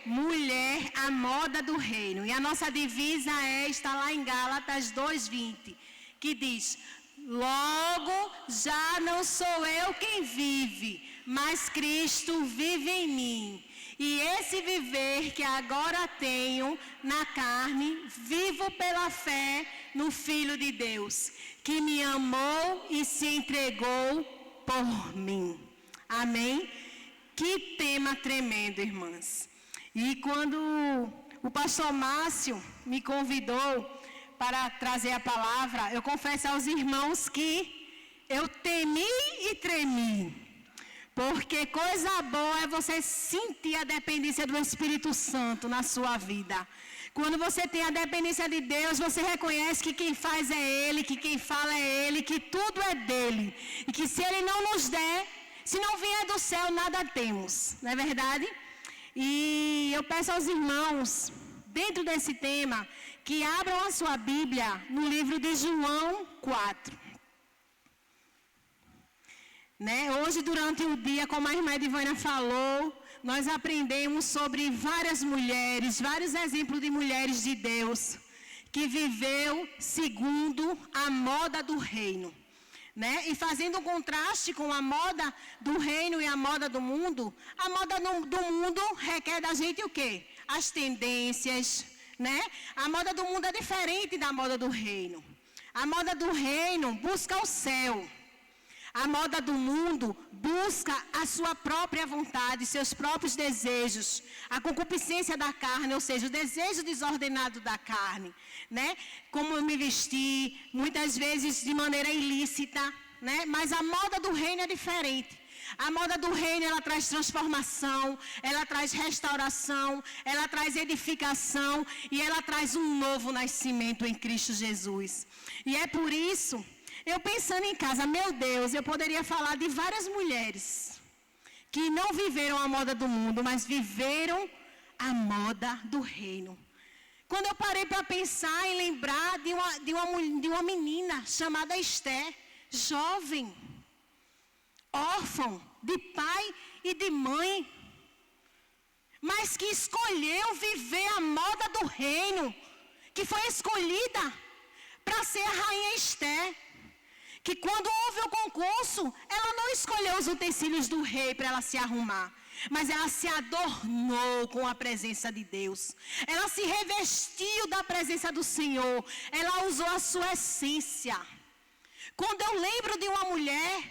Mulher, a moda do reino. E a nossa divisa está lá em Gálatas 2:20, que diz: logo já não sou eu quem vive, mas Cristo vive em mim. E esse viver que agora tenho na carne, vivo pela fé no Filho de Deus, que me amou e se entregou por mim. Amém? Que tema tremendo, irmãs. E quando o pastor Márcio me convidou para trazer a palavra, eu confesso aos irmãos que eu temi e tremi. Porque coisa boa é você sentir a dependência do Espírito Santo na sua vida. Quando você tem a dependência de Deus, você reconhece que quem faz é Ele, que quem fala é Ele, que tudo é dEle. E que se Ele não nos der, se não vier do céu, nada temos. Não é verdade? E eu peço aos irmãos, dentro desse tema, que abram a sua Bíblia no livro de João 4. Né? Hoje, durante o dia, como a irmã Edivânia falou, nós aprendemos sobre várias mulheres, vários exemplos de mulheres de Deus, que viveu segundo a moda do reino. Né? E fazendo um contraste com a moda do reino e a moda do mundo, a moda do mundo requer da gente o quê? As tendências, né? A moda do mundo é diferente da moda do reino. A moda do reino busca o céu. A moda do mundo busca a sua própria vontade, seus próprios desejos, a concupiscência da carne, ou seja, o desejo desordenado da carne, né? Como me vestir, muitas vezes de maneira ilícita, né? Mas a moda do reino é diferente. A moda do reino, ela traz transformação, ela traz restauração, ela traz edificação e ela traz um novo nascimento em Cristo Jesus. E é por isso, eu pensando em casa, meu Deus, eu poderia falar de várias mulheres que não viveram a moda do mundo, mas viveram a moda do reino. Quando eu parei para pensar e lembrar de uma menina chamada Esther, jovem, órfã, de pai e de mãe, mas que escolheu viver a moda do reino, que foi escolhida para ser a rainha Esther, que quando houve o concurso, ela não escolheu os utensílios do rei para ela se arrumar. mas ela se adornou com a presença de Deus. Ela se revestiu da presença do Senhor. Ela usou a sua essência. Quando eu lembro de uma mulher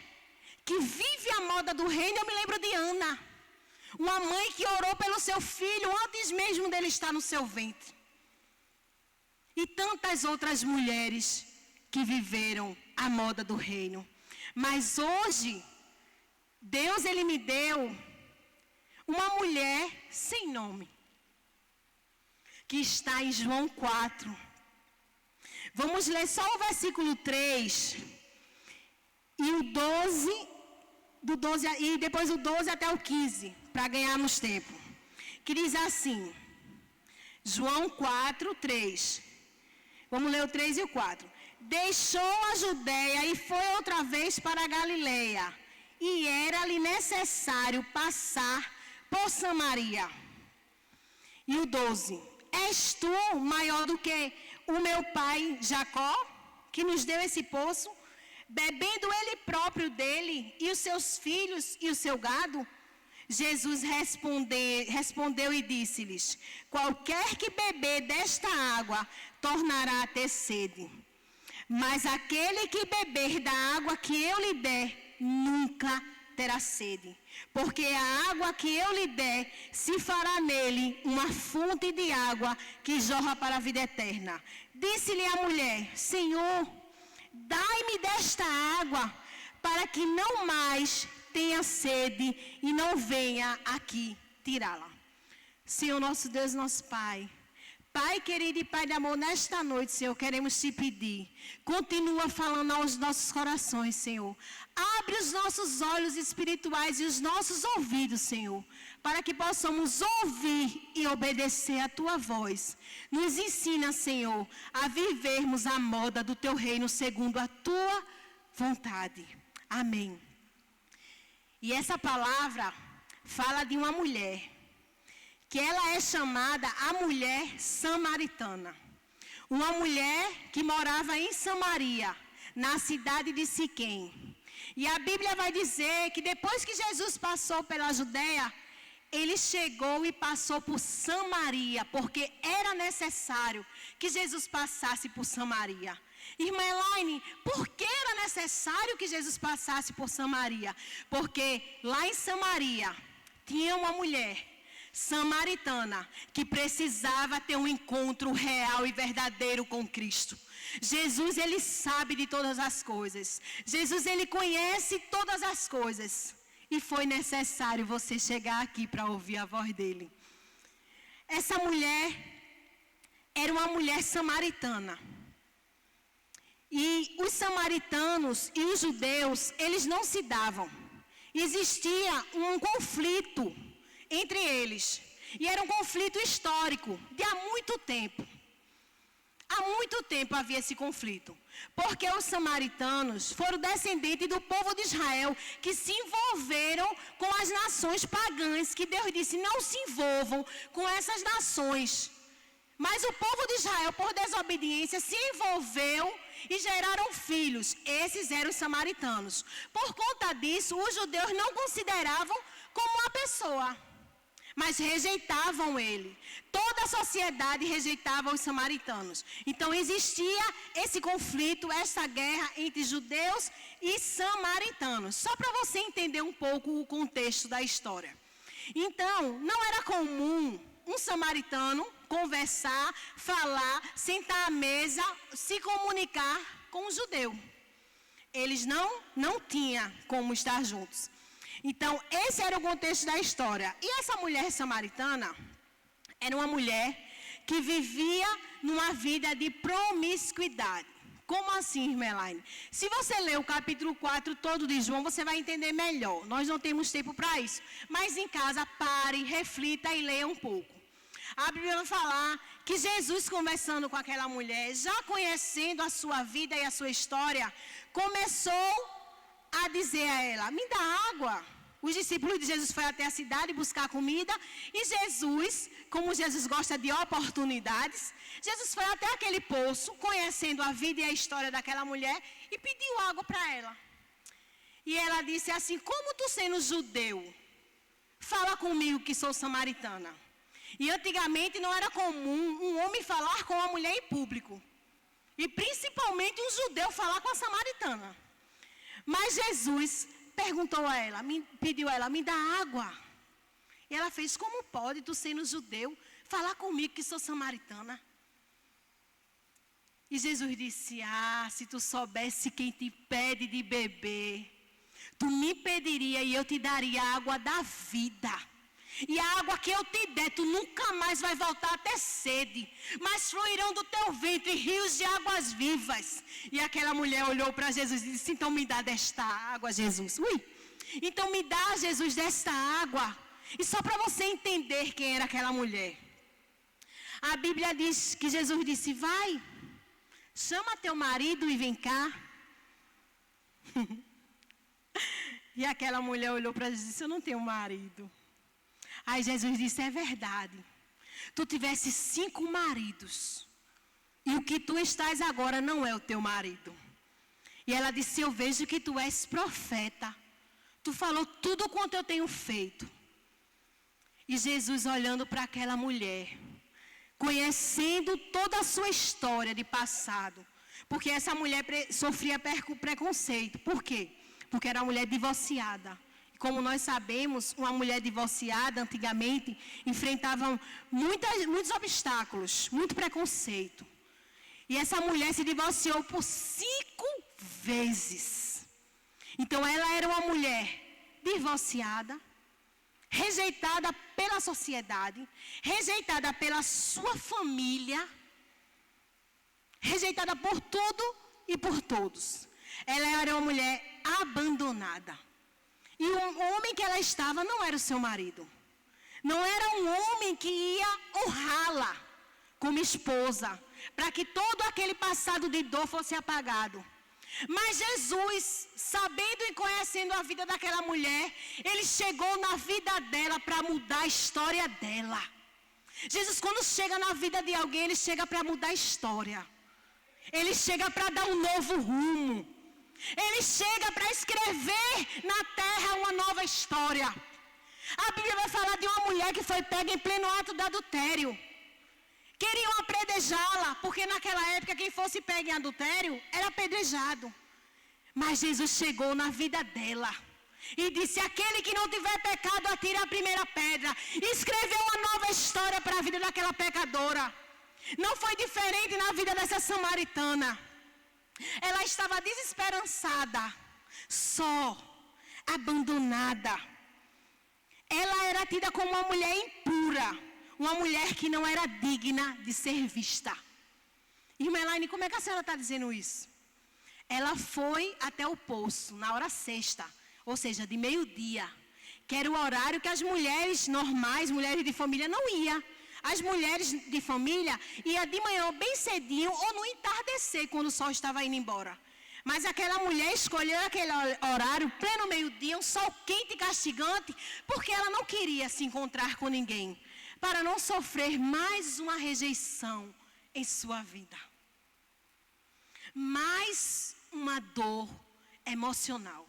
que vive a moda do reino, eu me lembro de Ana. Uma mãe que orou pelo seu filho antes mesmo dele estar no seu ventre. E tantas outras mulheres que viveram a moda do reino. Mas hoje, Deus, Ele me deu uma mulher sem nome, que está em João 4. Vamos ler só o versículo 3 e o 12, e depois o 12 até o 15, para ganharmos tempo. Que diz assim, João 4, 3. Vamos ler o 3 e o 4. Deixou a Judeia e foi outra vez para a Galileia, e era-lhe necessário passar por Samaria. E o 12. És tu maior do que o meu pai Jacó, que nos deu esse poço, bebendo ele próprio dele, e os seus filhos e o seu gado? Jesus respondeu e disse-lhes: qualquer que beber desta água tornará a ter sede. Mas aquele que beber da água que eu lhe der, nunca terá sede. Porque a água que eu lhe der, se fará nele uma fonte de água que jorra para a vida eterna. Disse-lhe a mulher: Senhor, dai-me desta água, para que não mais tenha sede e não venha aqui tirá-la. Senhor nosso Deus, nosso Pai, Pai querido e Pai de amor, nesta noite, Senhor, queremos te pedir, continua falando aos nossos corações, Senhor. Abre os nossos olhos espirituais e os nossos ouvidos, Senhor, para que possamos ouvir e obedecer a Tua voz. Nos ensina, Senhor, a vivermos a moda do Teu reino segundo a Tua vontade. Amém. E essa palavra fala de uma mulher, que ela é chamada a mulher samaritana. Uma mulher que morava em Samaria, na cidade de Siquém. E a Bíblia vai dizer que depois que Jesus passou pela Judeia, ele chegou e passou por Samaria, porque era necessário que Jesus passasse por Samaria. Irmã Elaine, por que era necessário que Jesus passasse por Samaria? Porque lá em Samaria tinha uma mulher samaritana que precisava ter um encontro real e verdadeiro com Cristo. Jesus, ele sabe de todas as coisas. Jesus, ele conhece todas as coisas. E foi necessário você chegar aqui para ouvir a voz dele. Essa mulher era uma mulher samaritana. E os samaritanos e os judeus, eles não se davam. Existia um conflito entre eles. E era um conflito histórico, de há muito tempo. Há muito tempo havia esse conflito. Porque os samaritanos foram descendentes do povo de Israel, que se envolveram com as nações pagãs, que Deus disse, não se envolvam com essas nações. Mas o povo de Israel, por desobediência, se envolveu e geraram filhos. Esses eram os samaritanos. Por conta disso, os judeus não consideravam como uma pessoa, mas rejeitavam ele. Toda a sociedade rejeitava os samaritanos. Então existia esse conflito, essa guerra entre judeus e samaritanos. Só para você entender um pouco o contexto da história. Então, não era comum um samaritano conversar, falar, sentar à mesa, se comunicar com um judeu. Eles não tinham como estar juntos. Então, esse era o contexto da história. E essa mulher samaritana era uma mulher que vivia numa vida de promiscuidade. Como assim, irmã Elaine? Se você ler o capítulo 4 todo de João, você vai entender melhor. Nós não temos tempo para isso. Mas em casa, pare, reflita e leia um pouco. A Bíblia vai falar que Jesus, conversando com aquela mulher, já conhecendo a sua vida e a sua história, começou a dizer a ela, me dá água. Os discípulos de Jesus foram até a cidade buscar comida, e Jesus, como Jesus gosta de oportunidades, Jesus foi até aquele poço, conhecendo a vida e a história daquela mulher, e pediu água para ela. E ela disse assim, como tu sendo judeu, fala comigo que sou samaritana. E antigamente não era comum um homem falar com uma mulher em público. E principalmente um judeu falar com a samaritana. Mas Jesus perguntou a ela, pediu a ela, me dá água. E ela fez, como pode, tu sendo judeu, falar comigo que sou samaritana? E Jesus disse, se tu soubesse quem te pede de beber, tu me pediria e eu te daria a água da vida. E a água que eu te der, tu nunca mais vai voltar a ter sede, mas fluirão do teu ventre rios de águas vivas. E aquela mulher olhou para Jesus e disse, então me dá desta água, Jesus. Então me dá, Jesus, desta água. E só para você entender quem era aquela mulher. A Bíblia diz que Jesus disse, vai, chama teu marido e vem cá. E aquela mulher olhou para Jesus e disse, eu não tenho marido. Aí Jesus disse, é verdade. Tu tivesse 5 maridos. E o que tu estás agora não é o teu marido. E ela disse, eu vejo que tu és profeta. Tu falou tudo quanto eu tenho feito. E Jesus olhando para aquela mulher, conhecendo toda a sua história de passado. Porque essa mulher sofria preconceito. Por quê? Porque era uma mulher divorciada. Como nós sabemos, uma mulher divorciada antigamente enfrentava muitos obstáculos, muito preconceito. E essa mulher se divorciou por 5 vezes. Então ela era uma mulher divorciada, rejeitada pela sociedade, rejeitada pela sua família, rejeitada por tudo e por todos. Ela era uma mulher abandonada. E o homem que ela estava não era o seu marido. Não era um homem que ia honrá-la como esposa, para que todo aquele passado de dor fosse apagado. Mas Jesus, sabendo e conhecendo a vida daquela mulher, ele chegou na vida dela para mudar a história dela. Jesus, quando chega na vida de alguém, ele chega para mudar a história. Ele chega para dar um novo rumo. Ele chega para escrever na terra uma nova história. A Bíblia vai falar de uma mulher que foi pega em pleno ato de adultério. Queriam apedrejá-la, porque naquela época quem fosse pego em adultério era apedrejado. Mas Jesus chegou na vida dela e disse, aquele que não tiver pecado, atire a primeira pedra. E escreveu uma nova história para a vida daquela pecadora. Não foi diferente na vida dessa samaritana. Ela estava desesperançada, só, abandonada. Ela era tida como uma mulher impura, uma mulher que não era digna de ser vista. Irmã Elaine, como é que a senhora está dizendo isso? Ela foi até o poço, na hora sexta, ou seja, de meio-dia, que era o horário que as mulheres normais, mulheres de família, não iam. As mulheres de família iam de manhã bem cedinho ou no entardecer, quando o sol estava indo embora. Mas aquela mulher escolheu aquele horário, pleno meio-dia, um sol quente e castigante, porque ela não queria se encontrar com ninguém, para não sofrer mais uma rejeição em sua vida. Mais uma dor emocional.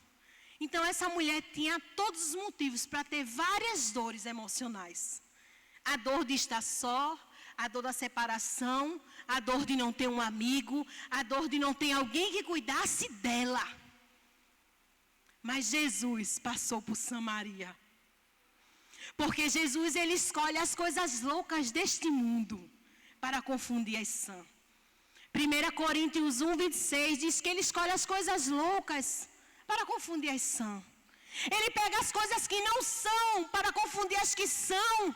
Então essa mulher tinha todos os motivos para ter várias dores emocionais. A dor de estar só, a dor da separação, a dor de não ter um amigo, a dor de não ter alguém que cuidasse dela. Mas Jesus passou por Samaria. Porque Jesus, ele escolhe as coisas loucas deste mundo para confundir as sãs. 1 Coríntios 1:26 diz que ele escolhe as coisas loucas para confundir as sãs. Ele pega as coisas que não são para confundir as que são.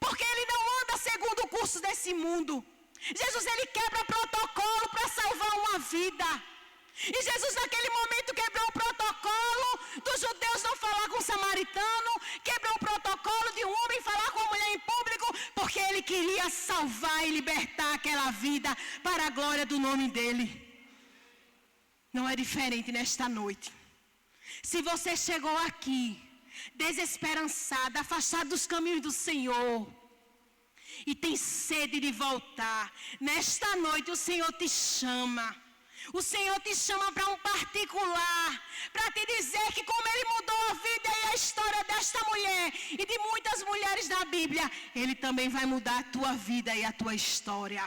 Porque ele não anda segundo o curso desse mundo. Jesus, ele quebra protocolo para salvar uma vida. E Jesus naquele momento quebrou o protocolo dos judeus não falar com o samaritano, quebrou o protocolo de um homem falar com a mulher em público, porque ele queria salvar e libertar aquela vida para a glória do nome dele. Não é diferente nesta noite. Se você chegou aqui desesperançada, afastada dos caminhos do Senhor, e tem sede de voltar, nesta noite o Senhor te chama. O Senhor te chama para um particular, para te dizer que como Ele mudou a vida e a história desta mulher, Bíblia, Ele também vai mudar a tua vida e a tua história.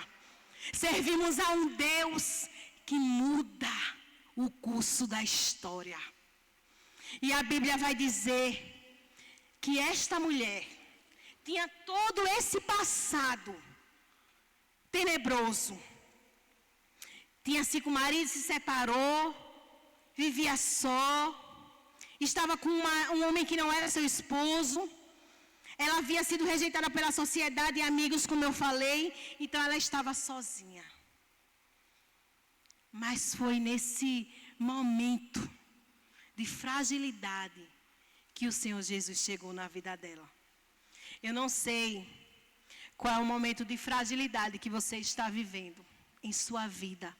Servimos a um Deus que muda o curso da história. E a Bíblia vai dizer que esta mulher tinha todo esse passado tenebroso. Tinha 5 maridos, se separou, vivia só, estava com um homem que não era seu esposo. Ela havia sido rejeitada pela sociedade e amigos, como eu falei, então ela estava sozinha. Mas foi nesse momento de fragilidade que o Senhor Jesus chegou na vida dela. Eu não sei qual é o momento de fragilidade que você está vivendo em sua vida,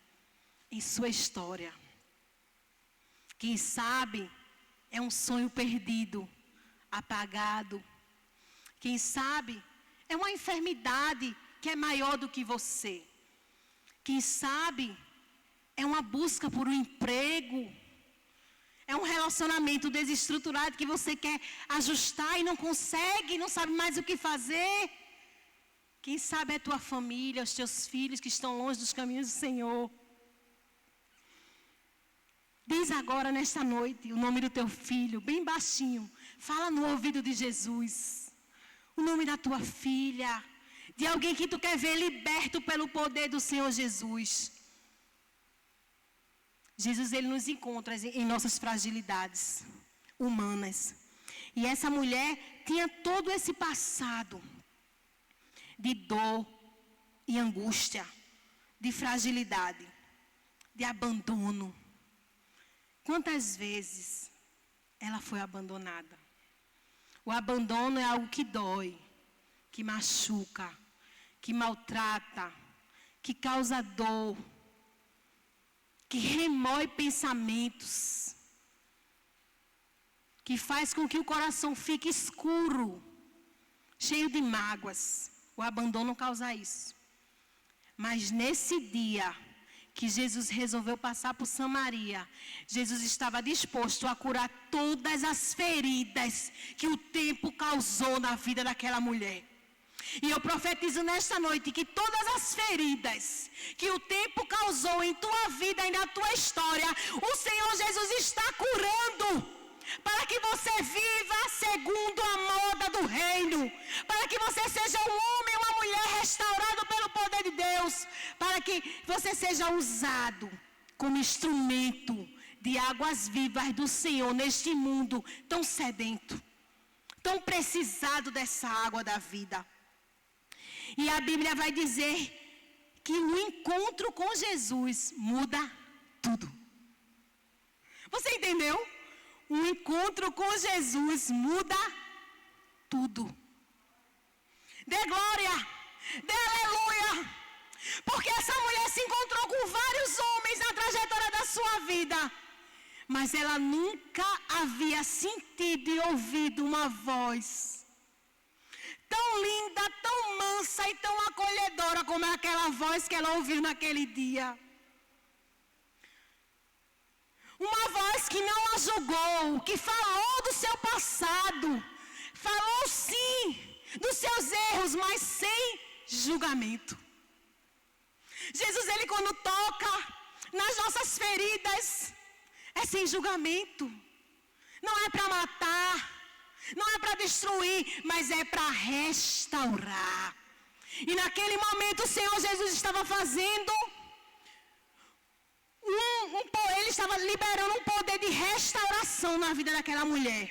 em sua história. Quem sabe é um sonho perdido, apagado. Quem sabe é uma enfermidade que é maior do que você. Quem sabe é uma busca por um emprego. É um relacionamento desestruturado que você quer ajustar e não consegue, não sabe mais o que fazer. Quem sabe é a tua família, os teus filhos que estão longe dos caminhos do Senhor. Diz agora nesta noite o nome do teu filho, bem baixinho. Fala no ouvido de Jesus. O nome da tua filha. De alguém que tu quer ver liberto pelo poder do Senhor Jesus. Jesus, Ele nos encontra em nossas fragilidades humanas. E essa mulher tinha todo esse passado de dor e angústia, de fragilidade, de abandono. Quantas vezes ela foi abandonada? O abandono é algo que dói, que machuca, que maltrata, que causa dor, que remói pensamentos, que faz com que o coração fique escuro, cheio de mágoas. O abandono causa isso. Mas nesse dia que Jesus resolveu passar por Samaria, Jesus estava disposto a curar todas as feridas que o tempo causou na vida daquela mulher. E eu profetizo nesta noite que todas as feridas que o tempo causou em tua vida e na tua história, o Senhor Jesus está curando, para que você viva segundo a moda do reino, para que você seja um homem e uma mulher restaurado pelo poder de Deus, para que você seja usado como instrumento de águas vivas do Senhor neste mundo tão sedento, tão precisado dessa água da vida. E a Bíblia vai dizer que o encontro com Jesus muda tudo. Você entendeu? O encontro com Jesus muda tudo. Dê glória, dê aleluia. Porque essa mulher se encontrou com vários homens na trajetória da sua vida. Mas ela nunca havia sentido e ouvido uma voz tão linda, tão mansa e tão acolhedora como aquela voz que ela ouviu naquele dia. Uma voz que não a julgou, que falou do seu passado, falou sim dos seus erros, mas sem julgamento. Jesus, Ele quando toca nas nossas feridas, é sem julgamento. Não é para matar, não é para destruir, mas é para restaurar. E naquele momento o Senhor Jesus estava fazendo ele estava liberando um poder de restauração na vida daquela mulher.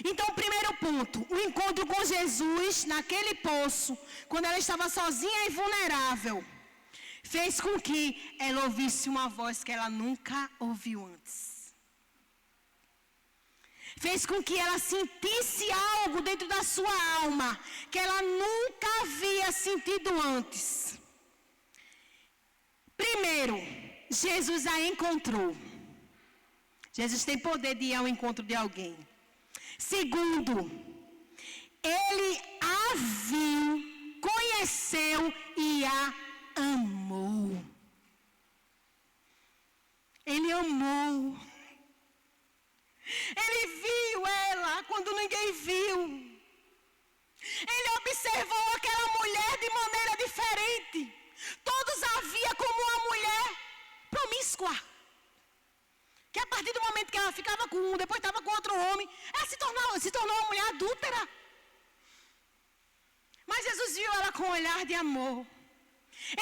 Então, o primeiro ponto, o encontro com Jesus naquele poço, quando ela estava sozinha e vulnerável, fez com que ela ouvisse uma voz que ela nunca ouviu antes. Fez com que ela sentisse algo dentro da sua alma que ela nunca havia sentido antes. Primeiro, Jesus a encontrou. Jesus tem poder de ir ao encontro de alguém. Segundo, Ele a viu, conheceu e a amou. Ele amou. Ele viu ela quando ninguém viu. Ele observou com um, depois estava com outro homem. Ela se tornou uma mulher adúltera. Mas Jesus viu ela com um olhar de amor.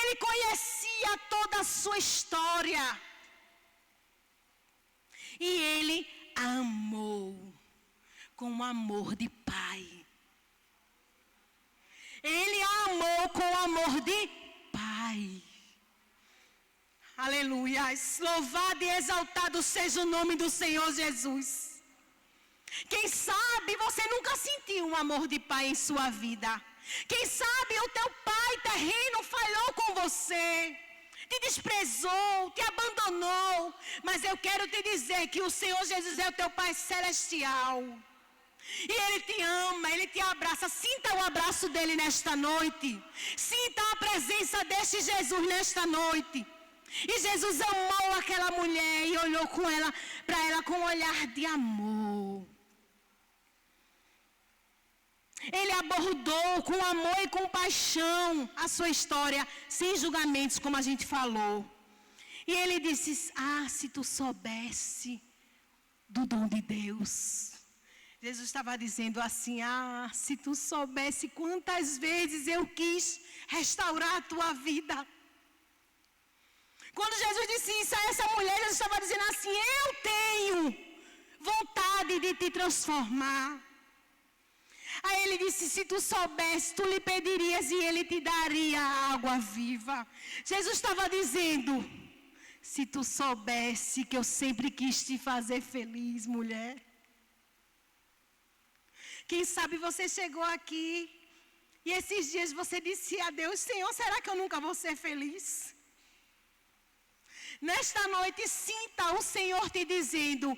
Ele conhecia toda a sua história. E ele a amou com o amor de pai. Ele a amou com o amor de pai. Aleluia. Louvado e exaltado seja o nome do Senhor Jesus. Quem sabe você nunca sentiu um amor de pai em sua vida. Quem sabe o teu pai terreno falhou com você, te desprezou, te abandonou. Mas eu quero te dizer que o Senhor Jesus é o teu pai celestial. E Ele te ama, Ele te abraça. Sinta o abraço dEle nesta noite. Sinta a presença deste Jesus nesta noite. E Jesus amou aquela mulher e olhou para ela com um olhar de amor. Ele abordou com amor e com paixão a sua história, sem julgamentos, como a gente falou. E ele disse: se tu soubesse do dom de Deus. Jesus estava dizendo assim: se tu soubesse quantas vezes eu quis restaurar a tua vida. Quando Jesus disse isso a essa mulher, Jesus estava dizendo assim: eu tenho vontade de te transformar. Aí ele disse: se tu soubesse, tu lhe pedirias e ele te daria água viva. Jesus estava dizendo: se tu soubesse que eu sempre quis te fazer feliz, mulher. Quem sabe você chegou aqui e esses dias você disse a Deus: Senhor, será que eu nunca vou ser feliz? Nesta noite, sinta o Senhor te dizendo: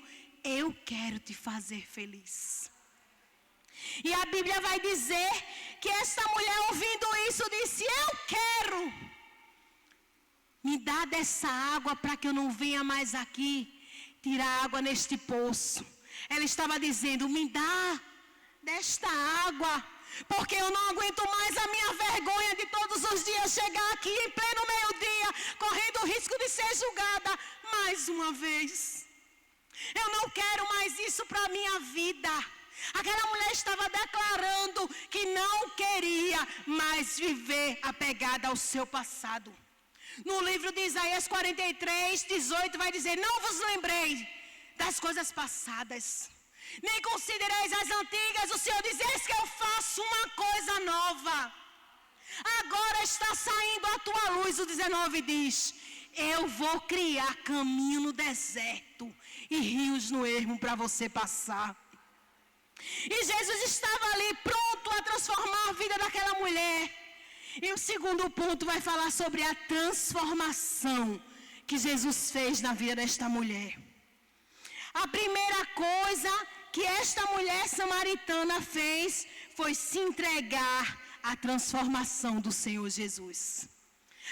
eu quero te fazer feliz. E a Bíblia vai dizer que esta mulher, ouvindo isso, disse: eu quero. Me dá dessa água para que eu não venha mais aqui tirar água neste poço. Ela estava dizendo: me dá desta água, porque eu não aguento mais a minha vergonha de todos os dias chegar aqui em pleno meio-dia, correndo o risco de ser julgada mais uma vez. Eu não quero mais isso para a minha vida. Aquela mulher estava declarando que não queria mais viver apegada ao seu passado. No livro de Isaías 43, 18 vai dizer: não vos lembrei das coisas passadas, nem considereis as antigas. O Senhor diz: eis que eu faço uma coisa nova. Agora está saindo a tua luz. O 19 diz: eu vou criar caminho no deserto e rios no ermo para você passar. E Jesus estava ali pronto a transformar a vida daquela mulher. E o segundo ponto vai falar sobre a transformação que Jesus fez na vida desta mulher. A primeira coisa que esta mulher samaritana fez foi se entregar à transformação do Senhor Jesus.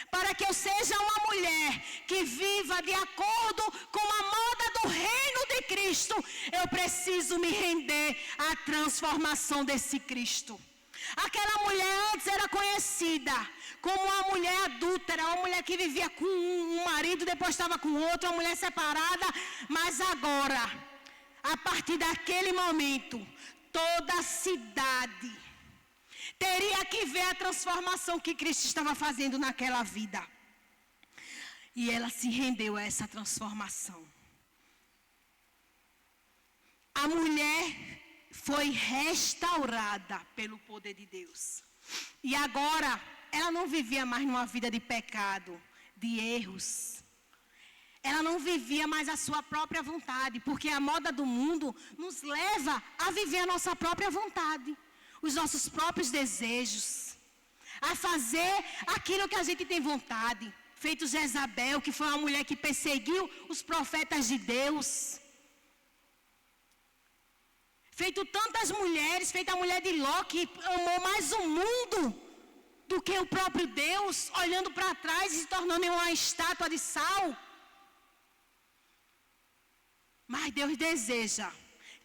Para que eu seja uma mulher que viva de acordo com a moda do reino de Cristo, eu preciso me render à transformação desse Cristo. Aquela mulher antes era conhecida como uma mulher adúltera, uma mulher que vivia com um marido, depois estava com outro, uma mulher separada. Mas agora, a partir daquele momento, toda a cidade teria que ver a transformação que Cristo estava fazendo naquela vida. E ela se rendeu a essa transformação. A mulher foi restaurada pelo poder de Deus. E agora, ela não vivia mais numa vida de pecado, de erros. Ela não vivia mais a sua própria vontade, porque a moda do mundo nos leva a viver a nossa própria vontade, os nossos próprios desejos, a fazer aquilo que a gente tem vontade. Feito Jezabel, que foi uma mulher que perseguiu os profetas de Deus. Feito tantas mulheres, feita a mulher de Ló, que amou mais o mundo do que o próprio Deus, olhando para trás e se tornando uma estátua de sal. Mas Deus deseja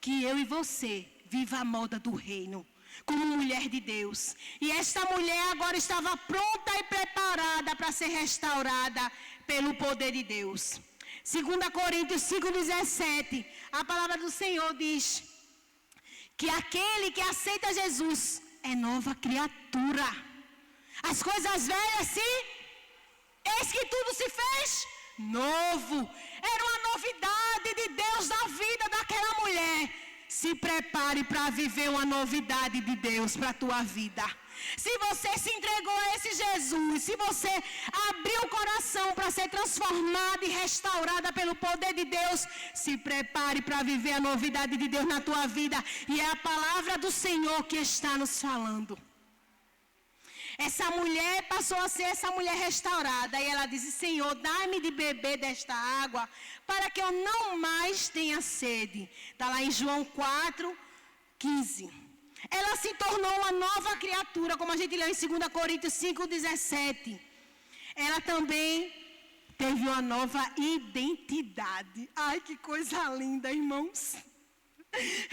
que eu e você viva a moda do reino, como mulher de Deus. E esta mulher agora estava pronta e preparada para ser restaurada pelo poder de Deus. 2 Coríntios 5,17, a palavra do Senhor diz que aquele que aceita Jesus é nova criatura. As coisas velhas eis que tudo se fez novo. Era uma novidade de Deus na vida daquela mulher. Se prepare para viver uma novidade de Deus para a tua vida. Se você se entregou a esse Jesus, se você abriu o coração para ser transformada e restaurada pelo poder de Deus, se prepare para viver a novidade de Deus na tua vida. E é a palavra do Senhor que está nos falando. Essa mulher passou a ser essa mulher restaurada. E ela disse: Senhor, dá-me de beber desta água, para que eu não mais tenha sede. Está lá em João 4:15. Ela se tornou uma nova criatura, como a gente leu em 2 Coríntios 5:17. Ela também teve uma nova identidade. Ai, que coisa linda, irmãos.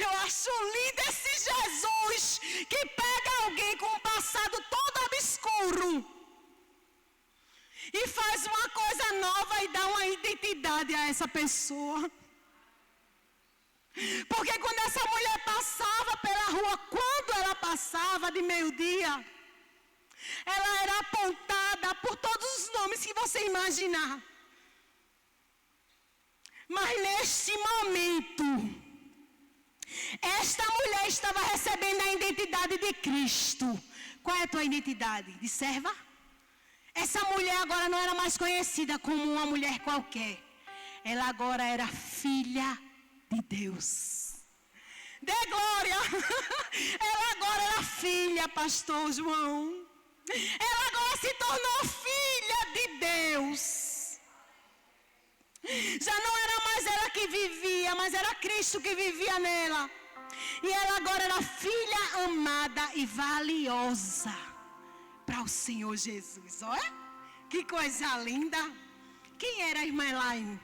Eu acho lindo esse Jesus que pega alguém com um passado todo obscuro e faz uma coisa nova e dá uma identidade a essa pessoa. Porque quando essa mulher passava pela rua, quando ela passava de meio-dia, ela era apontada por todos os nomes que você imaginar. Mas neste momento, esta mulher estava recebendo a identidade de Cristo. Qual é a tua identidade? De serva? Essa mulher agora não era mais conhecida como uma mulher qualquer. Ela agora era filha de Deus. Dê glória! Ela agora era filha, pastor João. Ela agora se tornou filha de Deus. Já não era mais ela que vivia, mas era Cristo que vivia nela. E ela agora era filha amada e valiosa para o Senhor Jesus. Olha, que coisa linda. Quem era a irmã Elaine?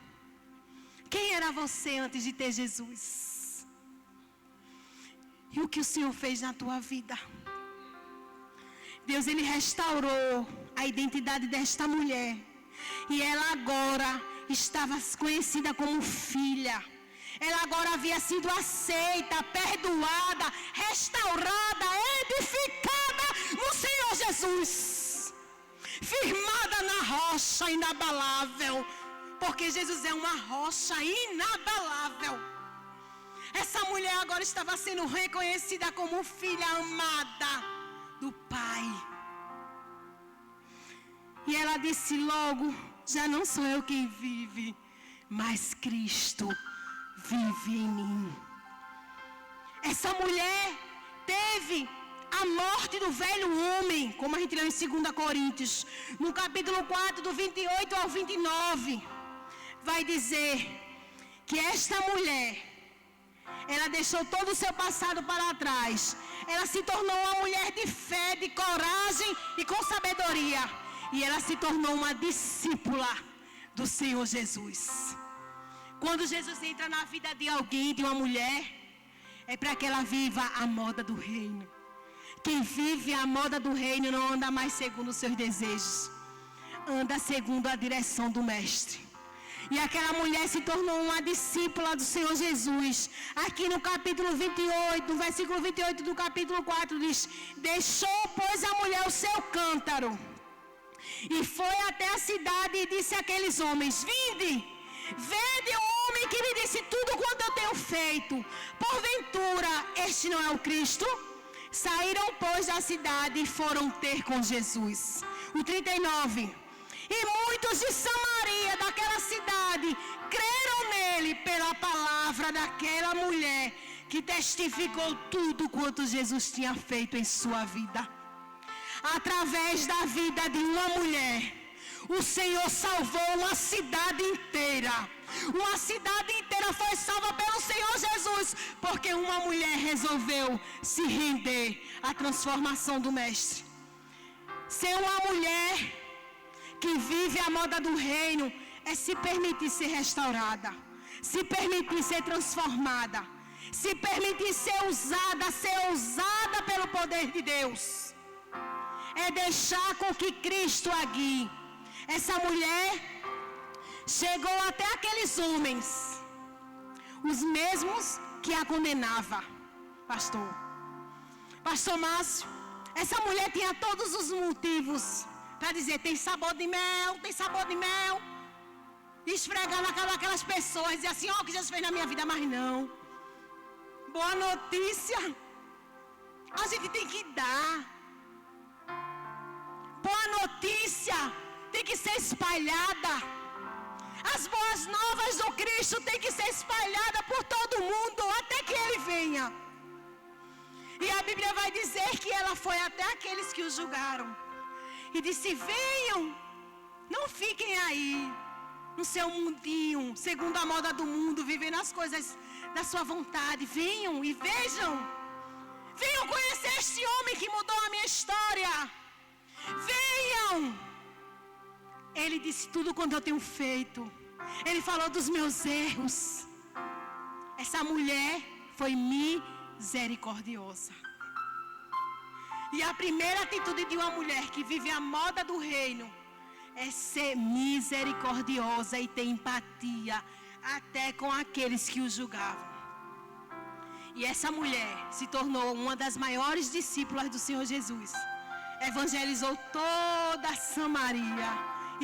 Quem era você antes de ter Jesus? E o que o Senhor fez na tua vida? Deus, Ele restaurou a identidade desta mulher. E ela agora estava conhecida como filha. Ela agora havia sido aceita, perdoada, restaurada, edificada no Senhor Jesus. Firmada na rocha inabalável. Porque Jesus é uma rocha inabalável. Essa mulher agora estava sendo reconhecida como filha amada do Pai. E ela disse logo: já não sou eu quem vive, mas Cristo vive em mim. Essa mulher teve a morte do velho homem, como a gente leu em 2 Coríntios, no capítulo 4, do 28 ao 29, vai dizer que esta mulher, ela deixou todo o seu passado para trás. Ela se tornou uma mulher de fé, de coragem e com sabedoria. E ela se tornou uma discípula do Senhor Jesus. Quando Jesus entra na vida de alguém, de uma mulher, é para que ela viva a moda do reino. Quem vive a moda do reino não anda mais segundo os seus desejos, anda segundo a direção do Mestre. E aquela mulher se tornou uma discípula do Senhor Jesus. Aqui no capítulo 28, no versículo 28 do capítulo 4 diz: deixou, pois, a mulher o seu cântaro e foi até a cidade e disse àqueles homens: vinde, vede o homem que me disse tudo quanto eu tenho feito. Porventura este não é o Cristo? Saíram, pois, da cidade e foram ter com Jesus. O 39. E muitos de Samaria, daquela cidade, creram nele pela palavra daquela mulher que testificou tudo quanto Jesus tinha feito em sua vida. Através da vida de uma mulher, o Senhor salvou uma cidade inteira. Uma cidade inteira foi salva pelo Senhor Jesus, porque uma mulher resolveu se render à transformação do Mestre. Ser uma mulher que vive a moda do reino é se permitir ser restaurada, se permitir ser transformada, se permitir ser usada pelo poder de Deus. É deixar com que Cristo a guie. Essa mulher chegou até aqueles homens, os mesmos que a condenava. Pastor Márcio, essa mulher tinha todos os motivos para dizer: tem sabor de mel, tem sabor de mel. Esfregar na cara daquelas pessoas, dizer assim: ó, o que Jesus fez na minha vida, mas não. Boa notícia, a gente tem que dar. Boa notícia tem que ser espalhada. As boas novas do Cristo tem que ser espalhada por todo mundo até que Ele venha. E a Bíblia vai dizer que ela foi até aqueles que o julgaram e disse: venham, não fiquem aí no seu mundinho, segundo a moda do mundo, vivendo as coisas da sua vontade. Venham e vejam. Venham conhecer este homem que mudou a minha história. Venham. Ele disse tudo quanto eu tenho feito. Ele falou dos meus erros. Essa mulher foi misericordiosa. E a primeira atitude de uma mulher que vive a moda do reino é ser misericordiosa e ter empatia até com aqueles que o julgavam. E essa mulher se tornou uma das maiores discípulas do Senhor Jesus. Evangelizou toda Samaria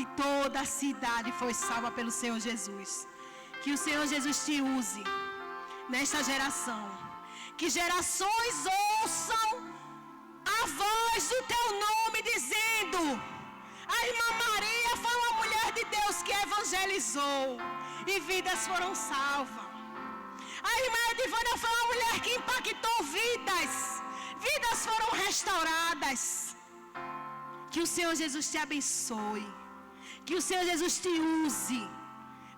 e toda a cidade foi salva pelo Senhor Jesus. Que o Senhor Jesus te use nesta geração. Que gerações ouçam a voz do teu nome dizendo: a irmã Maria foi uma mulher de Deus que evangelizou e vidas foram salvas. A irmã Edivânia foi uma mulher que impactou vidas. Vidas foram restauradas. Que o Senhor Jesus te abençoe. Que o Senhor Jesus te use.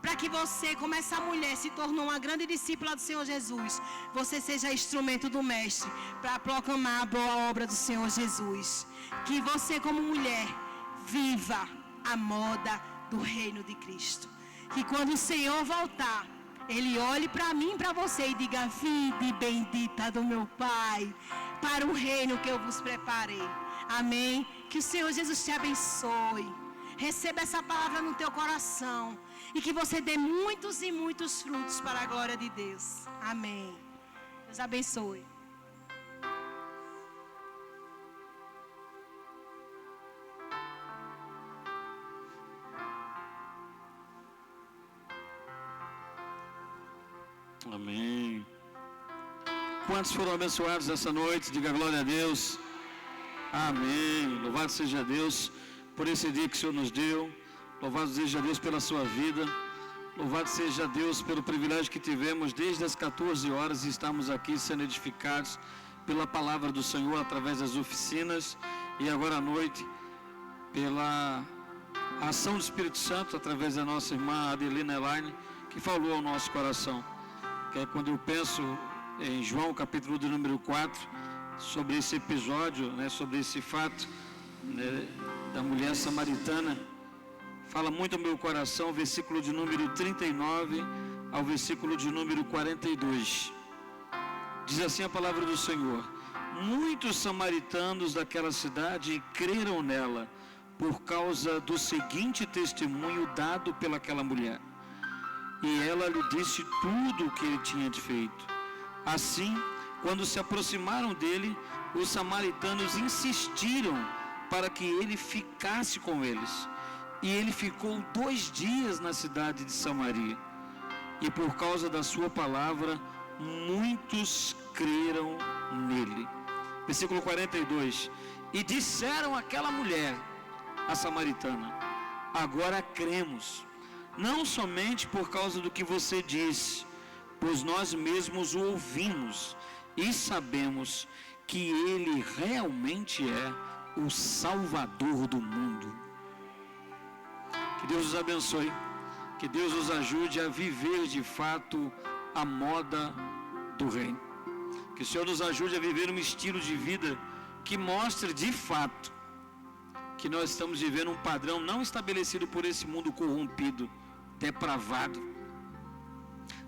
Para que você, como essa mulher se tornou uma grande discípula do Senhor Jesus, você seja instrumento do Mestre para proclamar a boa obra do Senhor Jesus. Que você, como mulher, viva a moda do reino de Cristo. Que quando o Senhor voltar, Ele olhe para mim e para você e diga: vinde bendita do meu Pai, para o reino que eu vos preparei. Amém? Que o Senhor Jesus te abençoe. Receba essa palavra no teu coração. E que você dê muitos e muitos frutos para a glória de Deus. Amém. Deus abençoe. Amém. Quantos foram abençoados essa noite? Diga glória a Deus. Amém. Louvado seja Deus por esse dia que o Senhor nos deu. Louvado seja Deus pela sua vida. Louvado seja Deus pelo privilégio que tivemos desde as 14 horas e estamos aqui sendo edificados pela palavra do Senhor através das oficinas e agora à noite pela ação do Espírito Santo através da nossa irmã Adelina Elaine, que falou ao nosso coração. Que é quando eu penso em João capítulo de número 4 sobre esse episódio, né, sobre esse fato, né, da mulher samaritana, fala muito ao meu coração, versículo de número 39 ao versículo de número 42. Diz assim a palavra do Senhor: muitos samaritanos daquela cidade creram nela por causa do seguinte testemunho dado pelaquela mulher. E ela lhe disse tudo o que ele tinha feito. Assim, quando se aproximaram dele, os samaritanos insistiram para que ele ficasse com eles. E ele ficou 2 dias na cidade de Samaria. E por causa da sua palavra, muitos creram nele. Versículo 42. E disseram àquela mulher, a samaritana: agora cremos, não somente por causa do que você disse, pois nós mesmos o ouvimos e sabemos que ele realmente é o Salvador do mundo. Que Deus os abençoe, que Deus os ajude a viver de fato a moda do reino. Que o Senhor nos ajude a viver um estilo de vida que mostre de fato que nós estamos vivendo um padrão não estabelecido por esse mundo corrompido, depravado,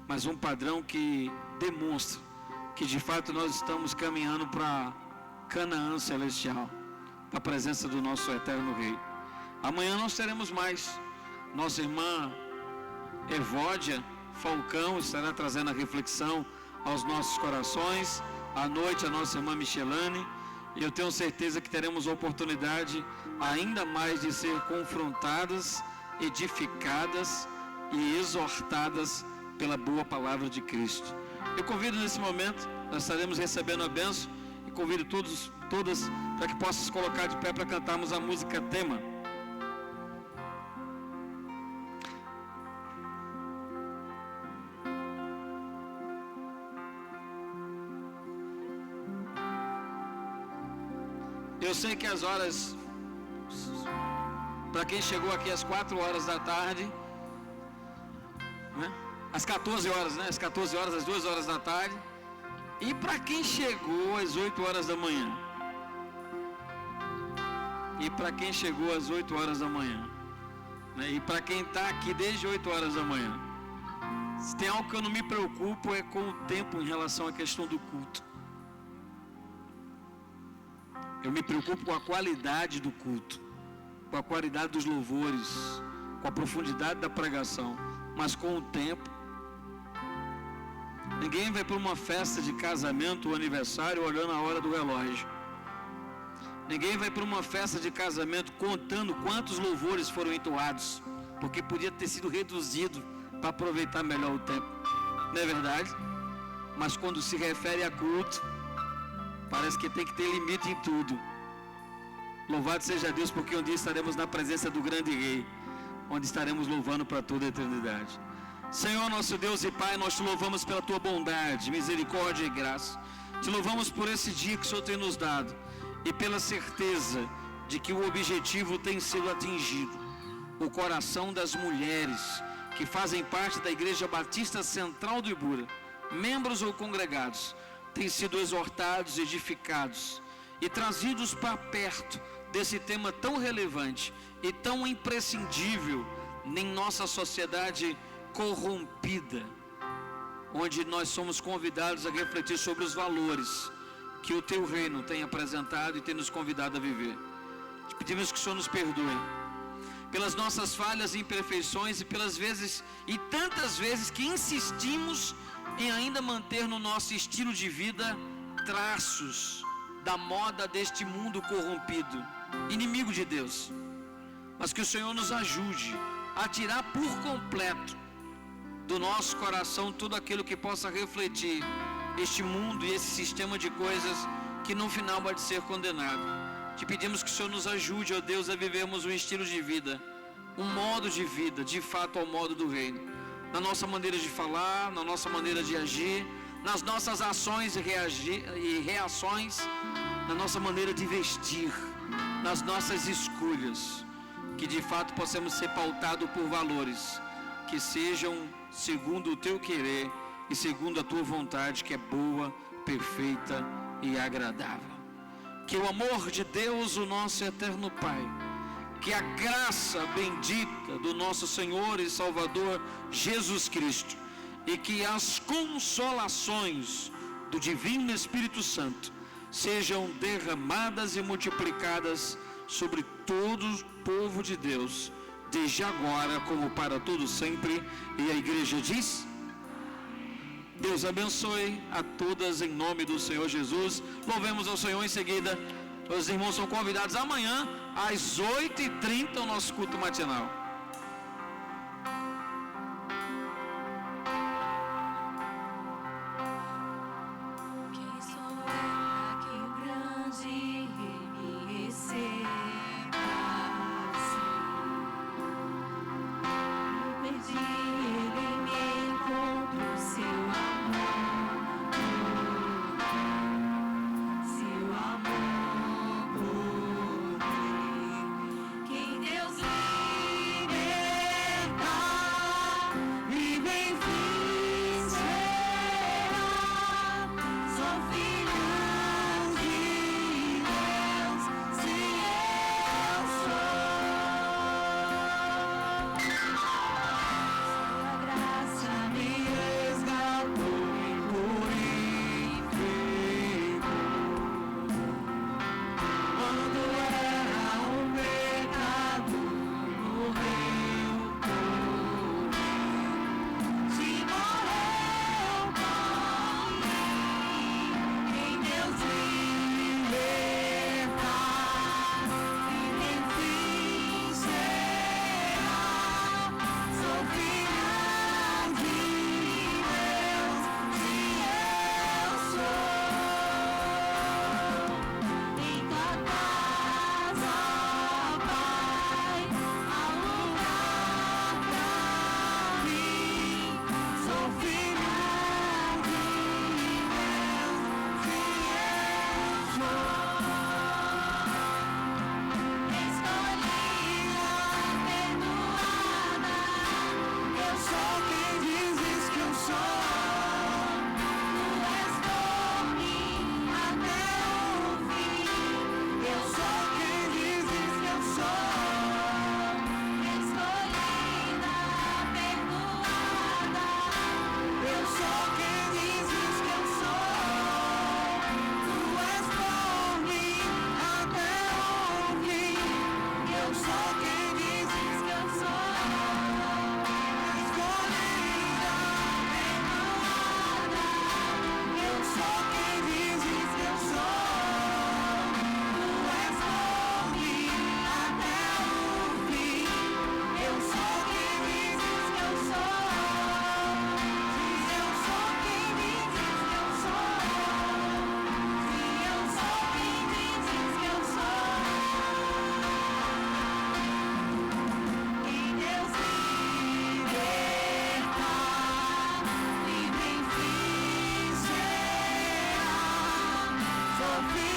mas um padrão que demonstra que de fato nós estamos caminhando para Canaã celestial, para a presença do nosso eterno Rei. Amanhã nós teremos mais. Nossa irmã Evódia Falcão estará trazendo a reflexão aos nossos corações. À noite, a nossa irmã Michelane. E eu tenho certeza que teremos a oportunidade ainda mais de ser confrontadas, edificadas e exortadas pela boa palavra de Cristo. Eu convido nesse momento, nós estaremos recebendo a bênção, e convido todas para que possam se colocar de pé para cantarmos a música tema. Eu sei que as horas, para quem chegou aqui às 4 horas da tarde, né? Às 14 horas, né? Às 14 horas, às 2 horas da tarde. E para quem chegou às 8 horas da manhã. E para quem chegou às 8 horas da manhã. Né? E para quem está aqui desde 8 horas da manhã. Se tem algo que eu não me preocupo é com o tempo em relação à questão do culto. Eu me preocupo com a qualidade do culto, com a qualidade dos louvores, com a profundidade da pregação, mas com o tempo. Ninguém vai para uma festa de casamento ou aniversário olhando a hora do relógio. Ninguém vai para uma festa de casamento contando quantos louvores foram entoados, porque podia ter sido reduzido para aproveitar melhor o tempo. Não é verdade? Mas quando se refere a culto, parece que tem que ter limite em tudo. Louvado seja Deus, porque um dia estaremos na presença do grande Rei, onde estaremos louvando para toda a eternidade. Senhor, nosso Deus e Pai, nós te louvamos pela tua bondade, misericórdia e graça. Te louvamos por esse dia que o Senhor tem nos dado e pela certeza de que o objetivo tem sido atingido. O coração das mulheres que fazem parte da Igreja Batista Central do Ibura, membros ou congregados, têm sido exortados, edificados e trazidos para perto desse tema tão relevante e tão imprescindível em nossa sociedade corrompida, onde nós somos convidados a refletir sobre os valores que o teu reino tem apresentado e tem nos convidado a viver. Te pedimos que o Senhor nos perdoe pelas nossas falhas e imperfeições e pelas vezes e tantas vezes que insistimos em ainda manter no nosso estilo de vida traços da moda deste mundo corrompido, inimigo de Deus. Mas que o Senhor nos ajude a tirar por completo do nosso coração tudo aquilo que possa refletir este mundo e esse sistema de coisas que no final vai ser condenado. Te pedimos que o Senhor nos ajude, ó Deus, a vivermos um estilo de vida, um modo de vida, de fato ao modo do reino. Na nossa maneira de falar, na nossa maneira de agir, nas nossas ações e reações, na nossa maneira de vestir, nas nossas escolhas, que de fato possamos ser pautados por valores que sejam segundo o teu querer e segundo a tua vontade, que é boa, perfeita e agradável. Que o amor de Deus, o nosso eterno Pai, que a graça bendita do nosso Senhor e Salvador Jesus Cristo e que as consolações do Divino Espírito Santo sejam derramadas e multiplicadas sobre todo o povo de Deus, desde agora como para todo sempre. E a igreja diz: Deus abençoe a todas em nome do Senhor Jesus. Louvemos ao Senhor. Em seguida, os irmãos são convidados amanhã às 8h30 ao nosso culto matinal. Quem Deus é. ao fim.